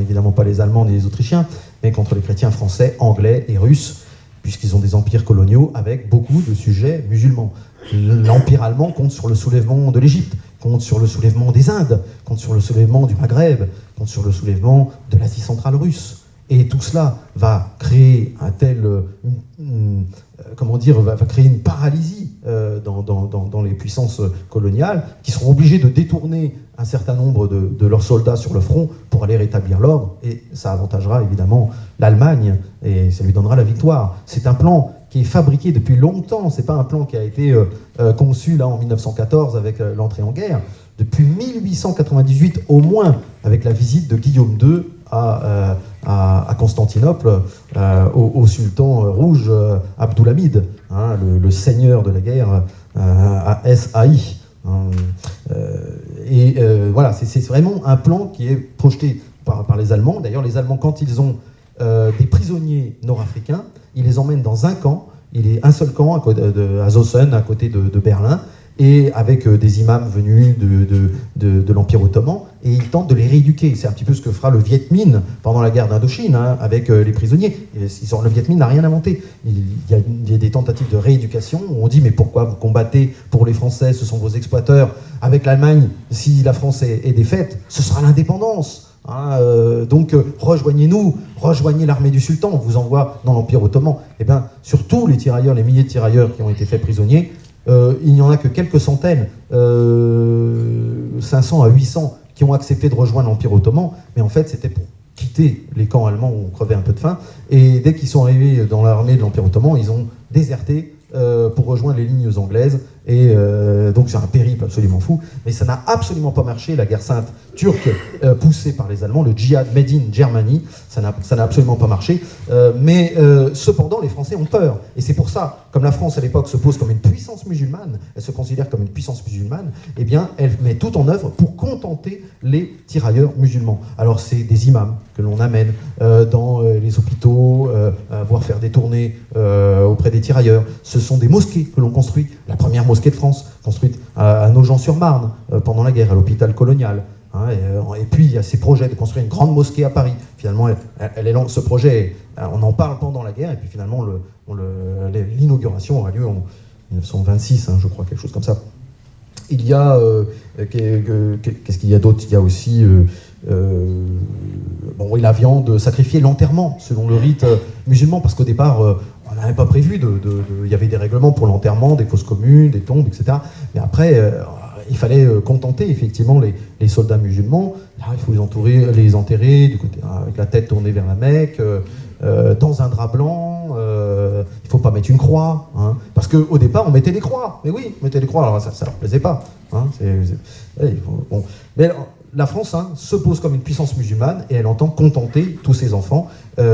B: évidemment pas les Allemands ni les Autrichiens, mais contre les chrétiens français, anglais et russes. puisqu'ils ont des empires coloniaux avec beaucoup de sujets musulmans. L'empire allemand compte sur le soulèvement de l'Égypte, compte sur le soulèvement des Indes, compte sur le soulèvement du Maghreb, compte sur le soulèvement de l'Asie centrale russe. Et tout cela va créer va créer une paralysie dans les puissances coloniales, qui seront obligées de détourner un certain nombre de leurs soldats sur le front pour aller rétablir l'ordre, et ça avantagera évidemment l'Allemagne, et ça lui donnera la victoire. C'est un plan qui est fabriqué depuis longtemps, c'est pas un plan qui a été conçu là en 1914 avec l'entrée en guerre, depuis 1898 au moins, avec la visite de Guillaume II à Constantinople, au sultan rouge Abdulhamid, hein, le seigneur de la guerre SAI. Voilà, c'est vraiment un plan qui est projeté par les Allemands. D'ailleurs, les Allemands, quand ils ont des prisonniers nord-africains, ils les emmènent dans un camp. Il est un seul camp à Zossen, à côté de Berlin, et avec des imams venus de l'Empire ottoman, et ils tentent de les rééduquer. C'est un petit peu ce que fera le Viet Minh pendant la guerre d'Indochine, hein, avec les prisonniers. Le Viet Minh n'a rien inventé. Il y a des tentatives de rééducation où on dit mais pourquoi vous combattez pour les Français, ce sont vos exploiteurs. Avec l'Allemagne, si la France est défaite, ce sera l'indépendance. Hein, donc rejoignez-nous, rejoignez l'armée du sultan, on vous envoie dans l'Empire ottoman. Et bien, sur tous les tirailleurs, les milliers de tirailleurs qui ont été faits prisonniers, il n'y en a que quelques centaines, 500 à 800, qui ont accepté de rejoindre l'Empire ottoman, mais en fait c'était pour quitter les camps allemands où on crevait un peu de faim, et dès qu'ils sont arrivés dans l'armée de l'Empire ottoman, ils ont déserté pour rejoindre les lignes anglaises, et donc c'est un périple absolument fou, mais ça n'a absolument pas marché, la guerre sainte turque poussée par les Allemands, le djihad made in Germany, ça n'a absolument pas marché, mais cependant les Français ont peur, et c'est pour ça, comme la France à l'époque se pose comme une puissance musulmane, elle se considère comme une puissance musulmane, eh bien elle met tout en œuvre pour contenter les tirailleurs musulmans. Alors c'est des imams que l'on amène dans les hôpitaux, voir faire des tournées auprès des tirailleurs, ce sont des mosquées que l'on construit, la première mosquée de France, construite à Nogent-sur-Marne pendant la guerre, à l'hôpital colonial. Hein, et puis il y a ces projets de construire une grande mosquée à Paris. Finalement, ce projet, on en parle pendant la guerre, et puis finalement l'inauguration aura lieu en 1926, hein, je crois, quelque chose comme ça. Il y a, qu'est-ce qu'il y a d'autre? Il y a aussi la viande sacrifiée, l'enterrement, selon le rite musulman, parce qu'au départ, on n'avait pas prévu, il y avait des règlements pour l'enterrement, des fosses communes, des tombes, etc. Mais après, il fallait contenter effectivement les soldats musulmans. Là, il faut les enterrer du côté, avec la tête tournée vers la Mecque, dans un drap blanc. Il ne faut pas mettre une croix, hein, parce qu'au départ, on mettait des croix. Mais oui, on mettait des croix, alors ça ne leur plaisait pas. Hein, bon. Mais alors, la France se pose comme une puissance musulmane, et elle entend contenter tous ses enfants dans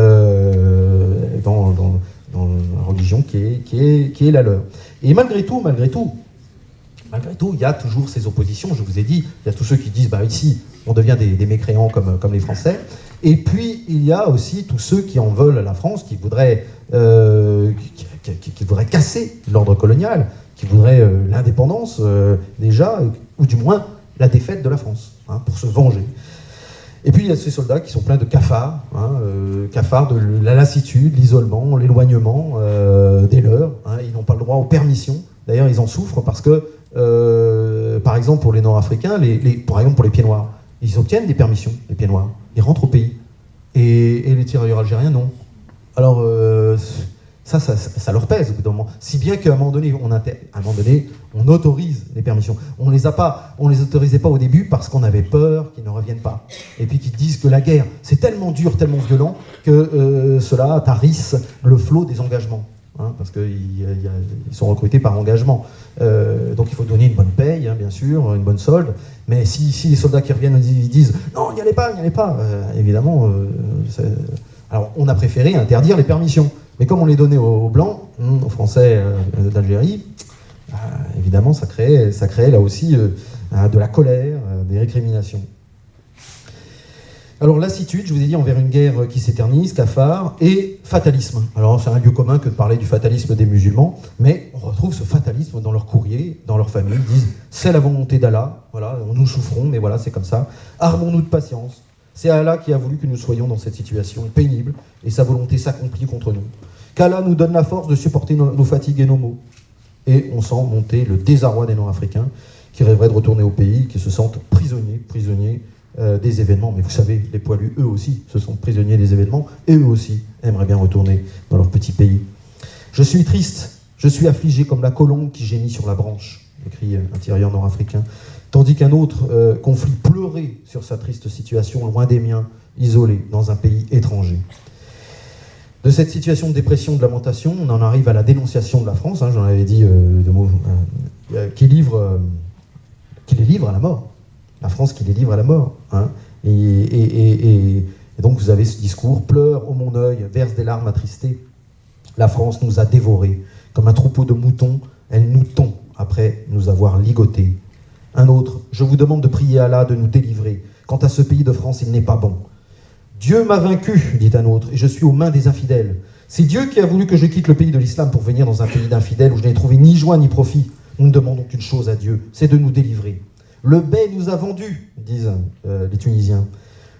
B: la religion qui est la leur. Et malgré tout, il y a toujours ces oppositions. Je vous ai dit, il y a tous ceux qui disent ici, on devient des mécréants comme les Français. Et puis, il y a aussi tous ceux qui en veulent à la France, qui voudraient casser l'ordre colonial, qui voudraient l'indépendance, déjà, ou du moins la défaite de la France, hein, pour se venger. Et puis il y a ces soldats qui sont pleins de cafards, cafards de la lassitude, l'isolement, l'éloignement des leurs. Hein, ils n'ont pas le droit aux permissions. D'ailleurs, ils en souffrent parce que, par exemple, pour les Nord-Africains, par exemple pour les pieds noirs, ils obtiennent des permissions, les pieds noirs. Ils rentrent au pays. Et les tirailleurs algériens, non. Alors, ça leur pèse au bout d'un moment. Si bien qu'à un moment donné, on autorise les permissions. On les autorisait pas au début parce qu'on avait peur qu'ils ne reviennent pas. Et puis qu'ils disent que la guerre, c'est tellement dur, tellement violent, que cela tarisse le flot des engagements. Hein, parce qu'ils sont recrutés par engagement. Donc il faut donner une bonne paye, hein, bien sûr, une bonne solde. Mais si les soldats qui reviennent disent « Non, n'y allez pas », évidemment, alors on a préféré interdire les permissions. Mais comme on les donnait aux Blancs, aux Français d'Algérie, évidemment, ça créait là aussi de la colère, des récriminations. Alors, lassitude, je vous ai dit, envers une guerre qui s'éternise, cafard, et fatalisme. Alors, c'est un lieu commun que de parler du fatalisme des musulmans, mais on retrouve ce fatalisme dans leurs courriers, dans leurs familles. Ils disent « C'est la volonté d'Allah, voilà, nous souffrons, mais voilà, c'est comme ça. Armons-nous de patience. C'est Allah qui a voulu que nous soyons dans cette situation pénible, et sa volonté s'accomplit contre nous. » qu'Allah nous donne la force de supporter nos fatigues et nos maux. Et on sent monter le désarroi des Nord-Africains qui rêveraient de retourner au pays, qui se sentent prisonniers des événements. Mais vous savez, les poilus, eux aussi, se sentent prisonniers des événements, et eux aussi aimeraient bien retourner dans leur petit pays. Je suis triste, je suis affligé comme la colombe qui gémit sur la branche, écrit un tirailleur nord-africain, tandis qu'un autre conflit pleurait sur sa triste situation, loin des miens, isolé dans un pays étranger. De cette situation de dépression, de lamentation, on en arrive à la dénonciation de la France, j'en avais dit deux mots, qui les livre à la mort. La France qui les livre à la mort. Et donc vous avez ce discours, pleure ô mon œil, verse des larmes attristées. La France nous a dévorés, comme un troupeau de moutons, elle nous tond après nous avoir ligotés. Un autre, je vous demande de prier Allah de nous délivrer. Quant à ce pays de France, il n'est pas bon. Dieu m'a vaincu, dit un autre, et je suis aux mains des infidèles. C'est Dieu qui a voulu que je quitte le pays de l'islam pour venir dans un pays d'infidèles où je n'ai trouvé ni joie ni profit. Nous ne demandons qu'une chose à Dieu, c'est de nous délivrer. Le bey nous a vendus, disent les Tunisiens.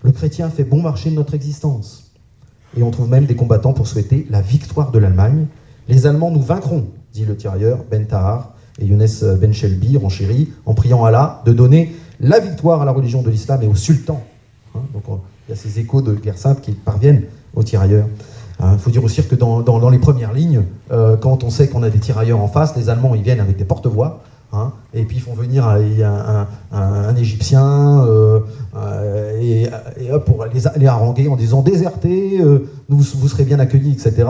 B: Le chrétien fait bon marché de notre existence. Et on trouve même des combattants pour souhaiter la victoire de l'Allemagne. Les Allemands nous vaincront, dit le tirailleur Ben Tahar, et Younes Ben Shelbi renchérit en priant Allah de donner la victoire à la religion de l'islam et au sultan. Donc il y a ces échos de guerre sainte qui parviennent aux tirailleurs. Il faut dire aussi que dans les premières lignes, quand on sait qu'on a des tirailleurs en face, les Allemands ils viennent avec des porte-voix, et puis ils font venir un Égyptien et hop, pour les haranguer en disant désertez, vous serez bien accueillis, etc.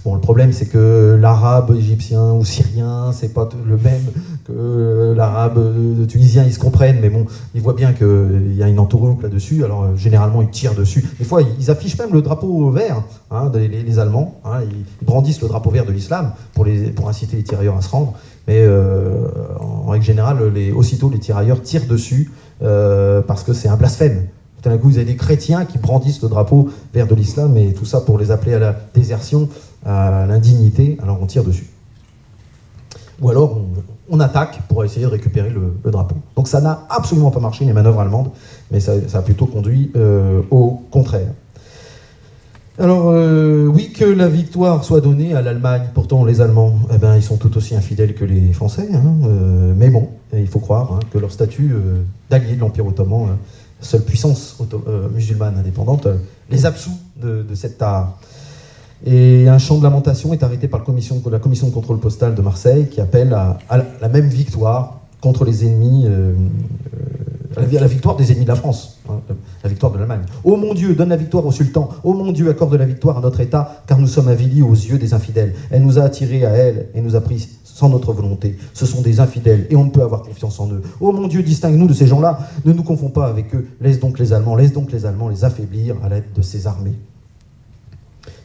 B: Bon, le problème c'est que l'arabe égyptien ou syrien, c'est pas le même que l'arabe tunisien, ils se comprennent, mais bon, ils voient bien qu'il y a une entourloupe là-dessus, alors généralement ils tirent dessus. Des fois ils affichent même le drapeau vert, les Allemands, ils brandissent le drapeau vert de l'islam pour inciter les tirailleurs à se rendre. Mais en règle générale, aussitôt les tirailleurs tirent dessus parce que c'est un blasphème. Tout d'un coup, vous avez des chrétiens qui brandissent le drapeau vert de l'islam et tout ça pour les appeler à la désertion, à l'indignité, alors on tire dessus. Ou alors on attaque pour essayer de récupérer le drapeau. Donc ça n'a absolument pas marché, les manœuvres allemandes, mais ça a plutôt conduit au contraire. Alors, oui, que la victoire soit donnée à l'Allemagne. Pourtant, les Allemands, ils sont tout aussi infidèles que les Français. Mais bon, il faut croire que leur statut d'allié de l'Empire ottoman, seule puissance musulmane indépendante, les absout de cette tare. Et un chant de lamentation est arrêté par la commission de contrôle postal de Marseille qui appelle à la même victoire contre les ennemis, à la victoire des ennemis de la France, la victoire de l'Allemagne. Ô mon Dieu, donne la victoire au sultan. Ô mon Dieu, accorde la victoire à notre État, car nous sommes avilis aux yeux des infidèles. Elle nous a attirés à elle et nous a pris sans notre volonté. Ce sont des infidèles et on ne peut avoir confiance en eux. Ô mon Dieu, distingue-nous de ces gens-là. Ne nous confonds pas avec eux. Laisse donc les Allemands les affaiblir à l'aide de ces armées.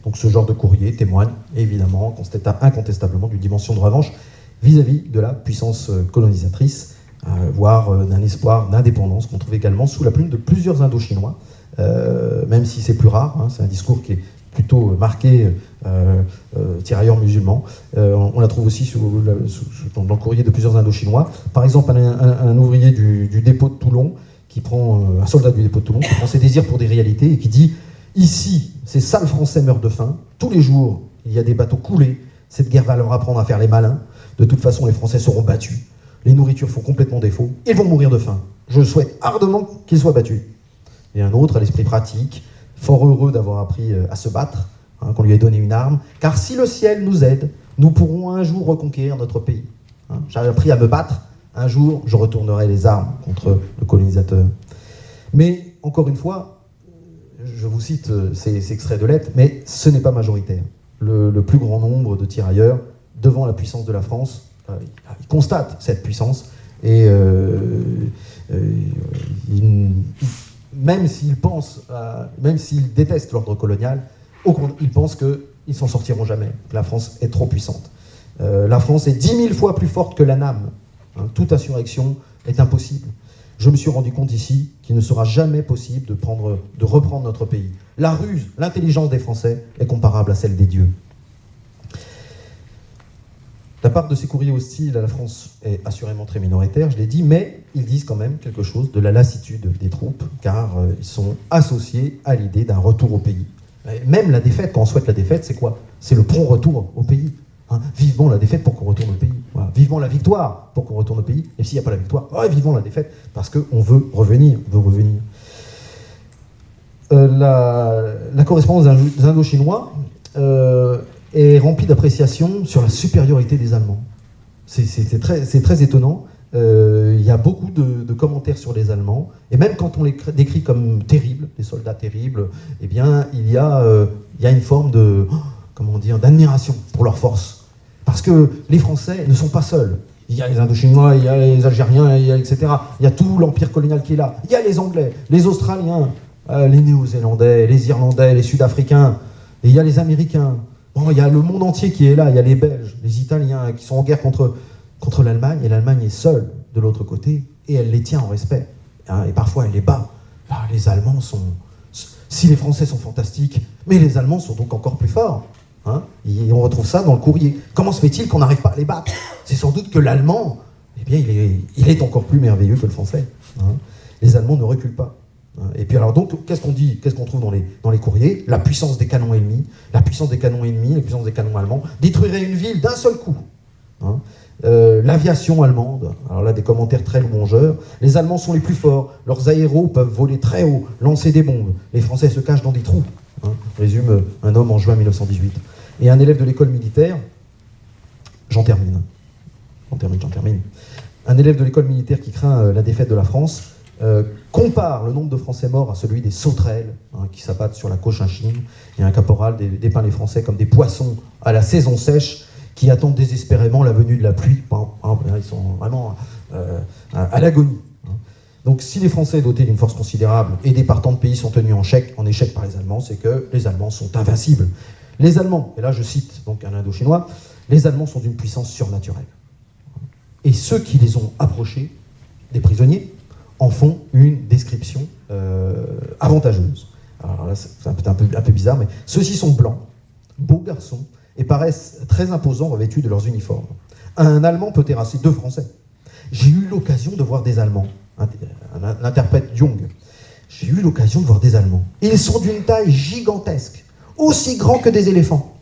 B: Donc ce genre de courrier témoigne évidemment, incontestablement, d'une dimension de revanche vis-à-vis de la puissance colonisatrice, voire d'un espoir d'indépendance qu'on trouve également sous la plume de plusieurs Indochinois, même si c'est plus rare, c'est un discours qui est plutôt marqué tirailleurs musulmans. On la trouve aussi dans le courrier de plusieurs Indochinois. Par exemple, un ouvrier du dépôt de Toulon, un soldat du dépôt de Toulon, qui prend ses désirs pour des réalités et qui dit « Ici, ces sales Français meurent de faim. Tous les jours, il y a des bateaux coulés. Cette guerre va leur apprendre à faire les malins. De toute façon, les Français seront battus. Les nourritures font complètement défaut. Ils vont mourir de faim. Je souhaite ardemment qu'ils soient battus. » Et un autre, à l'esprit pratique, fort heureux d'avoir appris à se battre, qu'on lui ait donné une arme, car si le ciel nous aide, nous pourrons un jour reconquérir notre pays. J'ai appris à me battre, un jour je retournerai les armes contre le colonisateur. Mais, encore une fois, je vous cite ces extraits de lettres, mais ce n'est pas majoritaire. Le plus grand nombre de tirailleurs, devant la puissance de la France, ils constatent cette puissance, et même s'ils détestent l'ordre colonial, ils pensent qu'ils ne s'en sortiront jamais, que la France est trop puissante. La France est 10 000 fois plus forte que la NAM. Toute insurrection est impossible. Je me suis rendu compte ici qu'il ne sera jamais possible de reprendre notre pays. La ruse, l'intelligence des Français est comparable à celle des dieux. La part de ces courriers hostiles à la France est assurément très minoritaire, je l'ai dit, mais ils disent quand même quelque chose de la lassitude des troupes, car ils sont associés à l'idée d'un retour au pays. Même la défaite, quand on souhaite la défaite, c'est quoi? C'est le prompt retour au pays. Hein, vivement la défaite pour qu'on retourne au pays. Voilà. Vivement la victoire pour qu'on retourne au pays. Et s'il n'y a pas la victoire, vivement la défaite parce qu'on veut revenir. La correspondance des Indochinois est remplie d'appréciations sur la supériorité des Allemands. C'est très étonnant. Il y a beaucoup de commentaires sur les Allemands, et même quand on les décrit comme terribles, des soldats terribles, eh bien, il y a une forme d'admiration pour leur force. Parce que les Français ne sont pas seuls. Il y a les Indochinois, il y a les Algériens, etc. Il y a tout l'empire colonial qui est là. Il y a les Anglais, les Australiens, les Néo-Zélandais, les Irlandais, les Sud-Africains, et il y a les Américains. Bon, il y a le monde entier qui est là. Il y a les Belges, les Italiens qui sont en guerre contre l'Allemagne, et l'Allemagne est seule de l'autre côté, et elle les tient en respect. Hein, et parfois elle les bat. Les Allemands sont... Si les Français sont fantastiques, mais les Allemands sont donc encore plus forts. Hein, et on retrouve ça dans le courrier. Comment se fait-il qu'on n'arrive pas à les battre? C'est sans doute que l'Allemand, eh bien, il est encore plus merveilleux que le Français. Hein. Les Allemands ne reculent pas. Hein. Et puis alors donc, qu'est-ce qu'on dit? Qu'est-ce qu'on trouve dans les courriers? La puissance des canons ennemis, la puissance des canons allemands détruirait une ville d'un seul coup. Hein. L'aviation allemande, alors là des commentaires très louangeurs, les Allemands sont les plus forts, leurs aéros peuvent voler très haut, lancer des bombes, les Français se cachent dans des trous, hein, résume un homme en juin 1918. Et un élève de l'école militaire, j'en termine, un élève de l'école militaire qui craint la défaite de la France, compare le nombre de Français morts à celui des sauterelles qui s'abattent sur la Cochinchine, et un caporal dépeint les Français comme des poissons à la saison sèche, qui attendent désespérément la venue de la pluie. Ils sont vraiment à l'agonie. Donc si les Français dotés d'une force considérable et des partants de pays sont tenus en échec par les Allemands, c'est que les Allemands sont invincibles. Les Allemands, et là je cite donc un Indochinois, les Allemands sont d'une puissance surnaturelle. Et ceux qui les ont approchés, des prisonniers, en font une description avantageuse. Alors là c'est un peu bizarre, mais ceux-ci sont blancs, beaux garçons, et paraissent très imposants revêtus de leurs uniformes. Un Allemand peut terrasser 2 Français. J'ai eu l'occasion de voir des Allemands, un interprète Jung, j'ai eu l'occasion de voir des Allemands. Ils sont d'une taille gigantesque, aussi grands que des éléphants.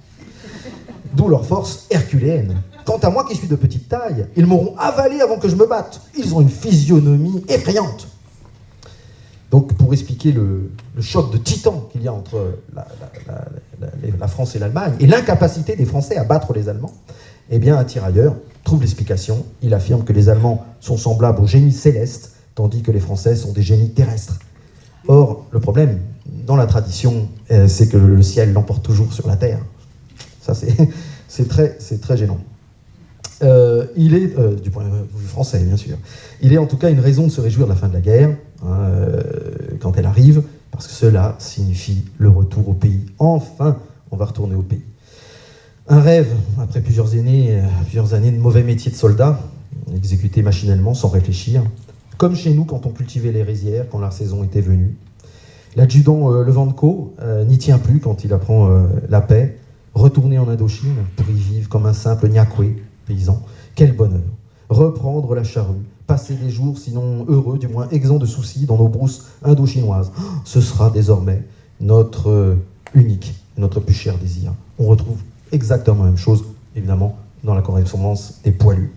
B: D'où leur force herculéenne. Quant à moi qui suis de petite taille, ils m'auront avalé avant que je me batte. Ils ont une physionomie effrayante. Donc, pour expliquer le choc de titan qu'il y a entre la France et l'Allemagne, et l'incapacité des Français à battre les Allemands, eh bien, un tirailleur trouve l'explication. Il affirme que les Allemands sont semblables aux génies célestes, tandis que les Français sont des génies terrestres. Or, le problème, dans la tradition, c'est que le ciel l'emporte toujours sur la terre. Ça, c'est très gênant. Il est, du point de vue français, bien sûr, il est en tout cas une raison de se réjouir de la fin de la guerre, quand elle arrive, parce que cela signifie le retour au pays. Enfin, on va retourner au pays. Un rêve, après plusieurs années de mauvais métier de soldat, exécuté machinalement, sans réfléchir, comme chez nous quand on cultivait les rizières, quand la saison était venue. L'adjudant Levanko n'y tient plus quand il apprend la paix, retourner en Indochine pour y vivre comme un simple Nyakwe, paysan. Quel bonheur! Reprendre la charrue, passer des jours, sinon heureux, du moins exempts de soucis, dans nos brousses indochinoises. Ce sera désormais notre unique, notre plus cher désir. On retrouve exactement la même chose, évidemment, dans la correspondance des poilus.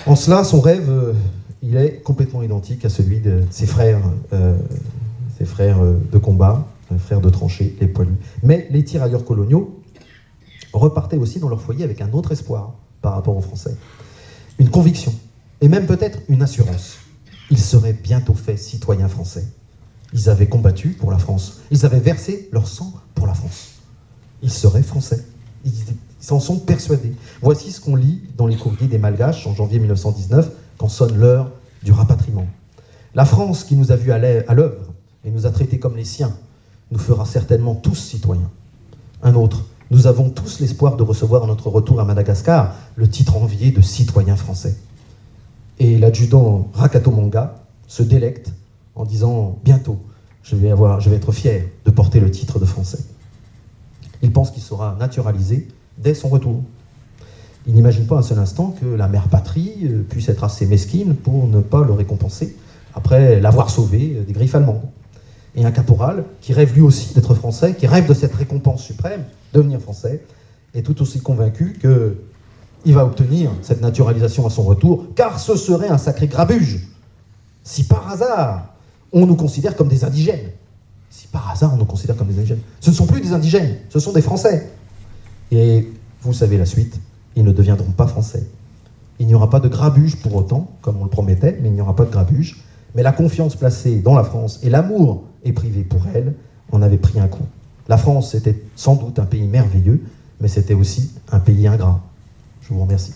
B: En cela, son rêve, il est complètement identique à celui de ses frères de combat, frères de tranchée, les poilus. Mais les tirailleurs coloniaux repartaient aussi dans leur foyer avec un autre espoir par rapport aux Français. Une conviction, et même peut-être une assurance. Ils seraient bientôt faits citoyens français. Ils avaient combattu pour la France. Ils avaient versé leur sang pour la France. Ils seraient français. Ils s'en sont persuadés. Voici ce qu'on lit dans les courriers des Malgaches en janvier 1919, quand sonne l'heure du rapatriement. La France qui nous a vus à l'œuvre et nous a traités comme les siens, nous fera certainement tous citoyens. Un autre. Nous avons tous l'espoir de recevoir à notre retour à Madagascar le titre envié de citoyen français. Et l'adjudant Rakatomanga se délecte en disant « Bientôt, je vais être fier de porter le titre de français ». Il pense qu'il sera naturalisé dès son retour. Il n'imagine pas un seul instant que la mère patrie puisse être assez mesquine pour ne pas le récompenser après l'avoir sauvé des griffes allemandes. Et un caporal qui rêve lui aussi d'être français, qui rêve de cette récompense suprême, devenir français, est tout aussi convaincu qu'il va obtenir cette naturalisation à son retour, car ce serait un sacré grabuge si par hasard on nous considère comme des indigènes. Si par hasard on nous considère comme des indigènes. Ce ne sont plus des indigènes, ce sont des Français. Et vous savez la suite, ils ne deviendront pas français. Il n'y aura pas de grabuge pour autant, comme on le promettait, mais il n'y aura pas de grabuge. Mais la confiance placée dans la France et l'amour éprouvé pour elle en avait pris un coup. La France était sans doute un pays merveilleux, mais c'était aussi un pays ingrat. Je vous remercie.